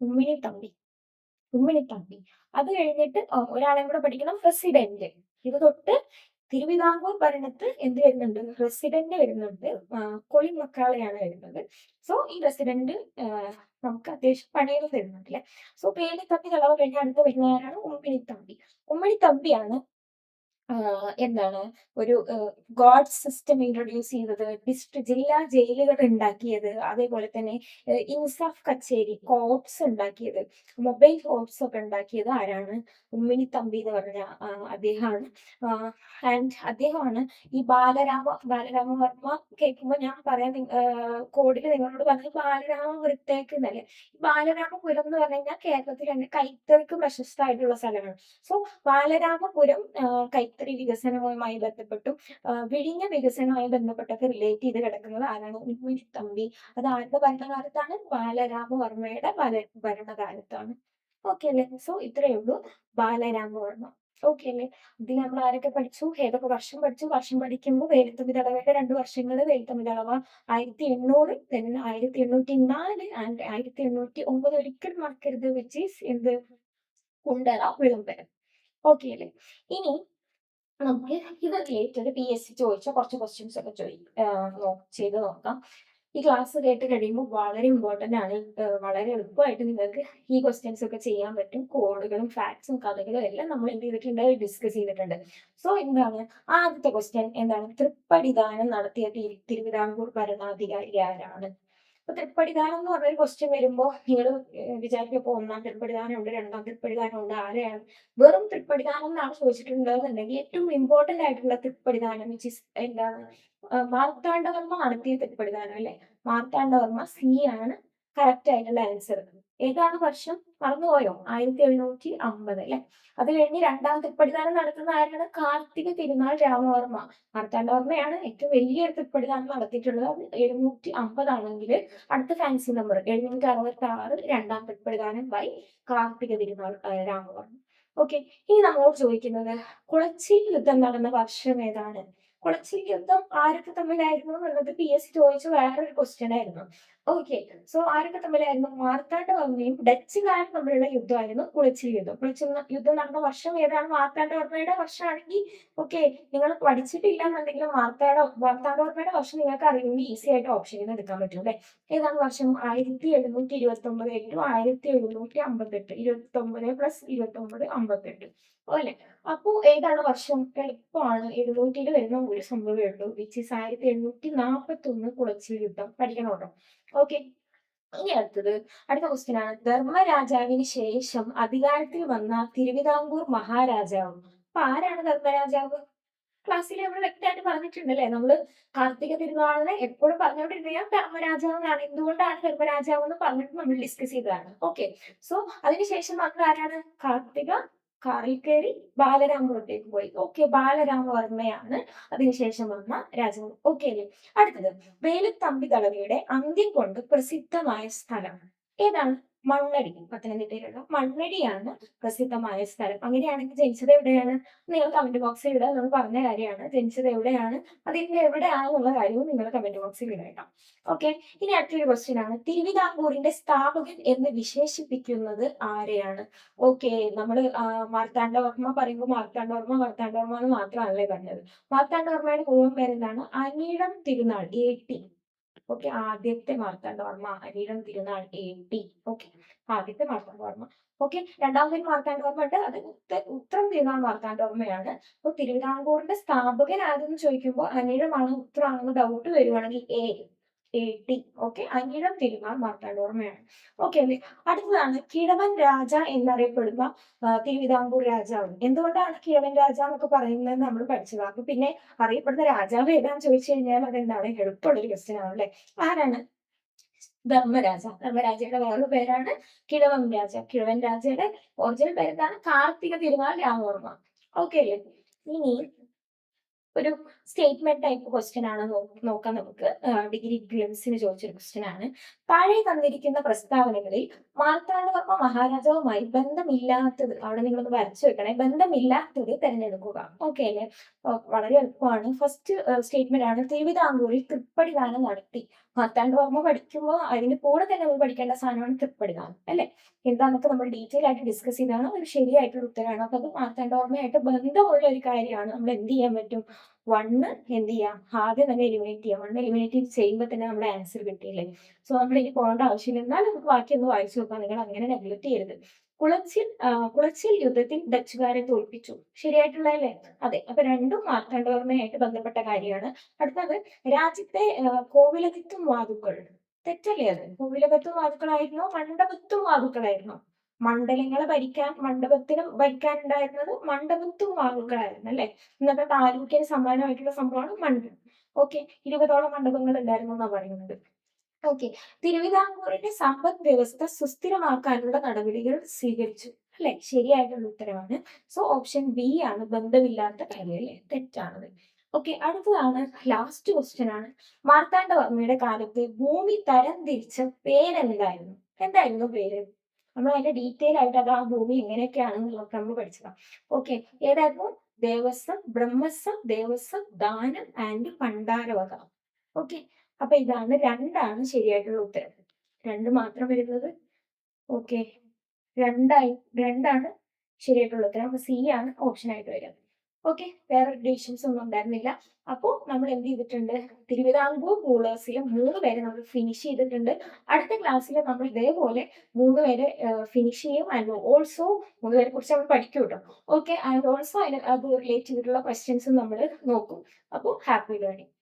Speaker 1: ഉമ്മിണിത്തമ്പി. ഉമ്മിണിത്തമ്പി. അത് കഴിഞ്ഞിട്ട് ഒരാളെയും കൂടെ പഠിക്കണം, പ്രസിഡന്റ്. ഇത് തൊട്ട് തിരുവിതാംകൂർ ഭരണത്ത് എന്ത് വരുന്നുണ്ട്? റെസിഡന്റ് വരുന്നുണ്ട്. കൊളി മക്കാളെയാണ് വരുന്നത്. സോ ഈ റെസിഡന്റ് നമുക്ക് അത്യാവശ്യം പണികൾ തരുന്നുണ്ട് അല്ലെ. സോ വേലുത്തമ്പി ദളവ കഴിഞ്ഞ അടുത്ത് വരുന്നവരാണ് ഉമ്മിണിത്തമ്പി. ഉമ്മിണിത്തമ്പിയാണ് എന്താണ് ഒരു ഗോഡ് സിസ്റ്റം ഇൻട്രൊഡ്യൂസ് ചെയ്തത്, ജില്ലാ ജയിലുകൾ ഉണ്ടാക്കിയത്, അതേപോലെ തന്നെ ഇൻസാഫ് കച്ചേരി, കോർട്സ് ഉണ്ടാക്കിയത്, മൊബൈൽ കോർട്സ് ഒക്കെ ഉണ്ടാക്കിയത് ആരാണ്? ഉമ്മിണിത്തമ്പി എന്ന് പറഞ്ഞ അദ്ദേഹമാണ്. ആൻഡ് അദ്ദേഹമാണ് ഈ ബാലരാമവർമ്മ കേൾക്കുമ്പോൾ ഞാൻ പറയാൻ കോഡിൽ നിങ്ങളോട് പറഞ്ഞത് ബാലരാമപുരത്തേക്ക് എന്നല്ലേ. ബാലരാമപുരം എന്ന് പറഞ്ഞു കഴിഞ്ഞാൽ കേരളത്തിൽ തന്നെ കൈത്തറിക്ക് പ്രശസ്തമായിട്ടുള്ള സ്ഥലമാണ്. സോ ബാലരാമപുരം കൈത്തറി വികസനവുമായി ബന്ധപ്പെട്ടും വിഴിഞ്ഞ വികസനവുമായി ബന്ധപ്പെട്ടൊക്കെ റിലേറ്റ് ചെയ്ത് കിടക്കുന്നത് ആരാണ്? ഉമ്മിണിത്തമ്പി. അത് ആരുടെ ഭരണകാലത്താണ്? ബാലരാമവർമ്മയുടെ ഭരണകാലത്താണ്. ഓക്കെ അല്ലേ? സോ ഇത്രയേ ഉള്ളൂ ബാലരാമവർമ്മ. ഓക്കെ അല്ലേ? ഇതിൽ നമ്മൾ ആരൊക്കെ പഠിച്ചു? ഏതൊക്കെ വർഷം പഠിച്ചു? വർഷം പഠിക്കുമ്പോൾ വേലുത്തമ്പി ദളവയുടെ 2 വർഷങ്ങള് വേലുത്തമ്പി ദളവ 1800, then 1804 ആൻഡ് 1809 ഒരിക്കലും മറക്കരുത്, വിച്ച് ഈസ് എന്ത്? കുണ്ടറ വിളംബരം. ഓക്കെ അല്ലേ? ഇനി നമുക്ക് ഇത് റിലേറ്റഡ് PSC ചോദിച്ച കുറച്ച് ക്വസ്റ്റ്യൻസ് ഒക്കെ ചെയ്ത് നോക്കാം. ഈ ക്ലാസ് കേട്ട് കഴിയുമ്പോൾ വളരെ ഇമ്പോർട്ടന്റ് ആണ്. വളരെ എളുപ്പമായിട്ട് നിങ്ങൾക്ക് ഈ ക്വസ്റ്റ്യൻസ് ഒക്കെ ചെയ്യാൻ പറ്റും. കോഡുകളും ഫാക്ട്സും കഥകളും എല്ലാം നമ്മൾ എന്ത് ചെയ്തിട്ടുണ്ട്? ഡിസ്കസ് ചെയ്തിട്ടുണ്ട്. സോ എന്താണ് ആദ്യത്തെ ക്വസ്റ്റ്യൻ? എന്താണ്? തൃപ്പടിദാനം നടത്തിയ തിരുവിതാംകൂർ ഭരണാധികാരി ആരാണ്? അപ്പൊ തൃപ്പടിദാനം എന്ന് പറഞ്ഞൊരു ക്വസ്റ്റ്യൻ വരുമ്പോൾ നിങ്ങൾ വിചാരിക്കുമ്പോൾ ഒന്നാം തൃപ്പടിദാനം ഉണ്ട്, രണ്ടാം തൃപ്പടിദാനം ഉണ്ട്, ആരെയാണ്? വെറും തൃപ്പടിദാനം എന്നാണ് ചോദിച്ചിട്ടുണ്ടെന്നുണ്ടെങ്കിൽ ഏറ്റവും ഇമ്പോർട്ടന്റ് ആയിട്ടുള്ള തൃപ്പടിദാനം വിച്ച് ഇസ് എന്താണ്? മാർത്താണ്ഡവർമ്മ നടത്തിയ തൃപ്പടിദാനം അല്ലെ? മാർത്താണ്ഡവർമ്മ സി ആണ് കറക്റ്റ് ആയിട്ടുള്ള ആൻസർ. ഏതാണ് വർഷം? മറന്നുപോയോ? 1750 അല്ലെ? അത് കഴിഞ്ഞ് രണ്ടാം തൃപ്പടിദാനം നടത്തുന്ന ആരാണ്? കാർത്തിക തിരുനാൾ രാമവർമ്മ. മാർത്താണ്ഡവർമ്മയാണ് ഏറ്റവും വലിയൊരു തൃപ്പടിദാനം നടത്തിയിട്ടുള്ളത്. അത് 750 ആണെങ്കിൽ അടുത്ത ഫാൻസി നമ്പർ 766 രണ്ടാം തൃപ്പടിദാനം ബൈ കാർത്തിക തിരുനാൾ രാമവർമ്മ. ഓക്കെ, ഇനി നമ്മളോട് ചോദിക്കുന്നത് കുളച്ചിൽ യുദ്ധം നടന്ന വർഷം ഏതാണ്? കുളച്ചിൽ യുദ്ധം ആരൊക്കെ തമ്മിലായിരുന്നു എന്നുള്ളത് PSC ചോദിച്ച വേറൊരു ക്വസ്റ്റ്യൻ ആയിരുന്നു. ഓക്കെ, സോ ആരൊക്കെ തമ്മിലായിരുന്നു? മാർത്താണ്ഡവർമ്മയും ഡച്ചുകാരും തമ്മിലുള്ള യുദ്ധമായിരുന്നു കുളച്ചിൽ യുദ്ധം. കുളച്ചിൽ യുദ്ധം നടന്ന വർഷം ഏതാണ്? മാർത്താണ്ഡവർമ്മയുടെ വർഷമാണെങ്കിൽ ഓക്കെ, നിങ്ങൾ പഠിച്ചിട്ടില്ല എന്നുണ്ടെങ്കിലും മാർത്താണ്ഡവർമ്മയുടെ വർഷം നിങ്ങൾക്ക് അറിയുമെങ്കിൽ ഈസി ആയിട്ട് ഓപ്ഷനിൽ നിന്ന് എടുക്കാൻ പറ്റും അല്ലെ? ഏതാണ് വർഷം? 1729 ടു 1758. 29 പ്ലസ് 29 58 അല്ലെ? അപ്പോ ഏതാണ് വർഷം? എളുപ്പമാണ്. 700 വരുന്ന ഒരു സംഭവമേ ഉള്ളൂ, വിച്ച് ഈസ് 1741 കുളച്ചിൽ യുദ്ധം. പഠിക്കണോട്ടോ. ഓക്കെ, ഇനി അടുത്ത ക്വസ്റ്റ്യൻ ആണ്. ധർമ്മരാജാവിന് ശേഷം അധികാരത്തിൽ വന്ന തിരുവിതാംകൂർ മഹാരാജാവ്. അപ്പൊ ആരാണ് ധർമ്മരാജാവ്? ക്ലാസ്സിൽ നമ്മൾ വ്യക്തമായിട്ട് പറഞ്ഞിട്ടുണ്ടല്ലേ? നമ്മള് കാർത്തിക തിരുനാളിനെ എപ്പോഴും പറഞ്ഞുകൊണ്ടിരിക്കുക ധർമ്മരാജാവ് എന്നാണ്. എന്തുകൊണ്ടാണ് ധർമ്മരാജാവ് എന്ന് പറഞ്ഞിട്ട് നമ്മൾ ഡിസ്കസ് ചെയ്തതാണ്. ഓക്കെ, സോ അതിനുശേഷം വന്നത് ആരാണ്? കാർത്തിക കാറിൽ കയറി ബാലരാമപുരത്തേക്ക് പോയി. ഓക്കെ, ബാലരാമവർമ്മയാണ് അതിനുശേഷം വന്ന രാജാവ്. ഓക്കെ അല്ലേ? അടുത്തത് വേലുത്തമ്പി ദളവയുടെ അന്ത്യം കൊണ്ട് പ്രസിദ്ധമായ സ്ഥലം ഏതാണ്? മണ്ണടി. പത്തനംതിട്ടയിലുള്ള മണ്ണടിയാണ് പ്രസിദ്ധമായ സ്ഥലം. അങ്ങനെയാണെങ്കിൽ ജനിച്ചത് എവിടെയാണ്? നിങ്ങൾ കമന്റ് ബോക്സിൽ ഇടുക. നമ്മൾ പറഞ്ഞ കാര്യമാണ്. ജനിച്ചത് എവിടെയാണ്, അതിന്റെ എവിടെയാണെന്നുള്ള കാര്യവും നിങ്ങൾ കമന്റ് ബോക്സിൽ ഇടുക കേട്ടോ. ഓക്കെ, ഇനി അടുത്തൊരു ക്വസ്റ്റ്യൻ ആണ്. തിരുവിതാംകൂറിന്റെ സ്ഥാപകൻ എന്ന് വിശേഷിപ്പിക്കുന്നത് ആരെയാണ്? ഓക്കെ, നമ്മൾ മാർത്താണ്ഡവർമ്മ പറയുമ്പോൾ മാർത്താണ്ഡവർമ്മ എന്ന് മാത്രമല്ലേ പറഞ്ഞത്. മാർത്താണ്ഡവർമ്മയുടെ മുഴുവൻ പേരെന്താണ്? അനിഴം തിരുനാൾ AT. ഓക്കെ, ആദ്യത്തെ മാർത്താണ്ഡവർമ്മ അനിഴം തിരുനാൾ AT. ഓക്കെ, ആദ്യത്തെ മാർത്താണ്ഡവർമ്മ. ഓക്കെ, രണ്ടാമതൊരു മാർത്താണ്ഡവർമ്മ ഉണ്ട്, അത് ഉത്രം തിരുനാൾ മാർത്താണ്ഡവർമ്മയാണ്. അപ്പൊ തിരുവിതാംകൂറിന്റെ സ്ഥാപകൻ ആരെന്ന് ചോദിക്കുമ്പോൾ അനിഴമാണോ ഉത്തരമാണെന്ന് ഡൗട്ട് വരുവാണെങ്കിൽ AT. Okay, Anizham Thirunal മാർത്താണ്ഡവർമ്മയാണ്. Okay അല്ലേ? അടുത്തതാണ് കിഴവൻ രാജ എന്നറിയപ്പെടുന്ന തിരുവിതാംകൂർ രാജാവ്. എന്തുകൊണ്ടാണ് കിഴവൻ രാജ എന്നൊക്കെ പറയുന്നത് നമ്മൾ പഠിച്ചത്. അപ്പൊ പിന്നെ അറിയപ്പെടുന്ന രാജാവ് ഏതാന്ന് ചോദിച്ചു കഴിഞ്ഞാൽ അതെന്താണ്? എളുപ്പമുള്ളൊരു ക്വസ്റ്റ്യൻ ആണ് അല്ലെ? ആരാണ്? ധർമ്മരാജ. ധർമ്മരാജയുടെ വേറൊരു പേരാണ് കിഴവൻ രാജ. കിഴവൻ രാജയുടെ ഒറിജിനൽ പേരെന്താണ്? കാർത്തിക തിരുനാൾ രാമവർമ്മ. ഓക്കെ അല്ലേ? ഇനി ഒരു സ്റ്റേറ്റ്മെന്റ് ടൈപ്പ് ക്വസ്റ്റ്യൻ ആണ് നോക്കാം നമുക്ക്. ഡിഗ്രി ഗ്ലിംസിന് ചോദിച്ചൊരു ക്വസ്റ്റ്യൻ ആണ്. താഴെ തന്നിരിക്കുന്ന പ്രസ്താവനകളിൽ മാർത്താണ്ഡവർമ്മ മഹാരാജാവുമായി ബന്ധമില്ലാത്തത്, അവിടെ നിങ്ങളൊന്ന് വരച്ചു വെക്കണേ, ബന്ധമില്ലാത്തത് തിരഞ്ഞെടുക്കുക. ഓക്കെ അല്ലേ? വളരെ എളുപ്പമാണ്. ഫസ്റ്റ് സ്റ്റേറ്റ്മെന്റ് ആണ് തിരുവിതാംകൂറിൽ തൃപ്പടിദാനം നടത്തി. മാർത്താണ്ഡവർമ്മ പഠിക്കുമ്പോൾ അതിന് കൂടെ തന്നെ നമ്മൾ പഠിക്കേണ്ട സാധനമാണ് തൃപ്പടിദാനം അല്ലെ? എന്താന്നൊക്കെ നമ്മൾ ഡീറ്റെയിൽ ആയിട്ട് ഡിസ്കസ് ചെയ്താണ്. ഒരു ശരിയായിട്ടുള്ള ഉത്തരമാണ്. അപ്പൊ അത് മാർത്താണ്ഡവർമ്മയായിട്ട് ബന്ധമുള്ള ഒരു കാര്യമാണ്. നമ്മൾ എന്ത് ചെയ്യാൻ പറ്റും? 1 എന്ത് ചെയ്യാം? ആദ്യം തന്നെ എലിമിനേറ്റ് ചെയ്യാം. 1 എലിമിനേറ്റ് ചെയ്യുമ്പോൾ തന്നെ നമ്മുടെ ആൻസർ കിട്ടിയില്ലേ? സോ നമ്മൾ ഇനി പോകേണ്ട ആവശ്യമില്ല. എന്നാൽ നമുക്ക് ബാക്കി ഒന്ന് വായിച്ചു നോക്കാം. നിങ്ങൾ അങ്ങനെ നെഗ്ലക്ട് ചെയ്യരുത്. കുളച്ചിൽ യുദ്ധത്തിൽ ഡച്ചുകാരെ തോൽപ്പിച്ചു. ശരിയായിട്ടുള്ളതല്ലേ? അതെ. അപ്പൊ രണ്ടും മാർത്താണ്ഡവർമ്മയായിട്ട് ബന്ധപ്പെട്ട കാര്യമാണ്. അടുത്തത് രാജ്യത്തെ കോവിലകത്തും വാതുക്കൾ. തെറ്റല്ലേ അത്? കോവിലകത്തും വാതുക്കളായിരുന്നോ മണ്ഡപത്തും വാതുക്കളായിരുന്നോ? മണ്ഡലങ്ങളെ മണ്ഡപത്തിന് ഭരിക്കാനുണ്ടായിരുന്നത് മണ്ഡപത്തും വാതുക്കളായിരുന്നു അല്ലെ? ഇന്നത്തെ താലൂക്കിന് സമാനമായിട്ടുള്ള സംഭവമാണ് മണ്ഡപം. ഓക്കെ, 20ഓളം മണ്ഡപങ്ങൾ ഉണ്ടായിരുന്നു എന്നാ പറയുന്നത്. ഓക്കെ, തിരുവിതാംകൂറിന്റെ സമ്പദ് വ്യവസ്ഥ സുസ്ഥിരമാക്കാനുള്ള നടപടികൾ സ്വീകരിച്ചു അല്ലെ? ശരിയായിട്ടുള്ള ഉത്തരമാണ്. സോ ഓപ്ഷൻ ബി ആണ്, ബന്ധമില്ലാത്ത കാര്യം അല്ലെ? തെറ്റാണത്. ഓക്കെ, അടുത്തതാണ് ലാസ്റ്റ് ക്വസ്റ്റ്യൻ ആണ്. മാർത്താണ്ഡവർമ്മയുടെ കാലത്ത് ഭൂമി തരം തിരിച്ച പേരെന്തായിരുന്നു? എന്തായിരുന്നു പേര്? നമ്മൾ അതിന്റെ ഡീറ്റെയിൽ ആയിട്ട് അത് ആ ഭൂമി എങ്ങനെയൊക്കെയാണെന്നുള്ളതൊക്കെ നമ്മൾ പഠിച്ചതാണ്. ഓക്കെ, ഏതായിരുന്നു? ദേവസ്വം, ബ്രഹ്മസ്വം, ദേവസ്വം, ദാനം ആൻഡ് പണ്ടാരവക. ഓക്കെ, അപ്പൊ ഇതാണ് രണ്ടാണ് ശരിയായിട്ടുള്ള ഉത്തരം. രണ്ട് മാത്രം വരുന്നത്. ഓക്കെ, രണ്ടാണ് ശരിയായിട്ടുള്ള ഉത്തരം. അപ്പൊ സി ആണ് ഓപ്ഷൻ ആയിട്ട് വരിക. ഓക്കെ, വേറെ ഡിവിഷൻസ് ഒന്നും ഉണ്ടായിരുന്നില്ല. അപ്പോൾ നമ്മൾ എന്ത് ചെയ്തിട്ടുണ്ട്? തിരുവിതാംകൂർ റൂളേഴ്സിലെ 3 പേരെ നമ്മൾ ഫിനിഷ് ചെയ്തിട്ടുണ്ട്. അടുത്ത ക്ലാസ്സിൽ നമ്മൾ ഇതേപോലെ 3 പേരെ ഫിനിഷ് ചെയ്യും. ആൻഡ് ഓൾസോ 3 പേരെ കുറിച്ച് നമ്മൾ പഠിക്കും കേട്ടോ. ഓക്കെ, ആൻഡ് ഓൾസോ അത് റിലേറ്റ് ചെയ്തിട്ടുള്ള ക്വസ്റ്റ്യൻസും നമ്മൾ നോക്കും. അപ്പോൾ ഹാപ്പി ലേണിംഗ്.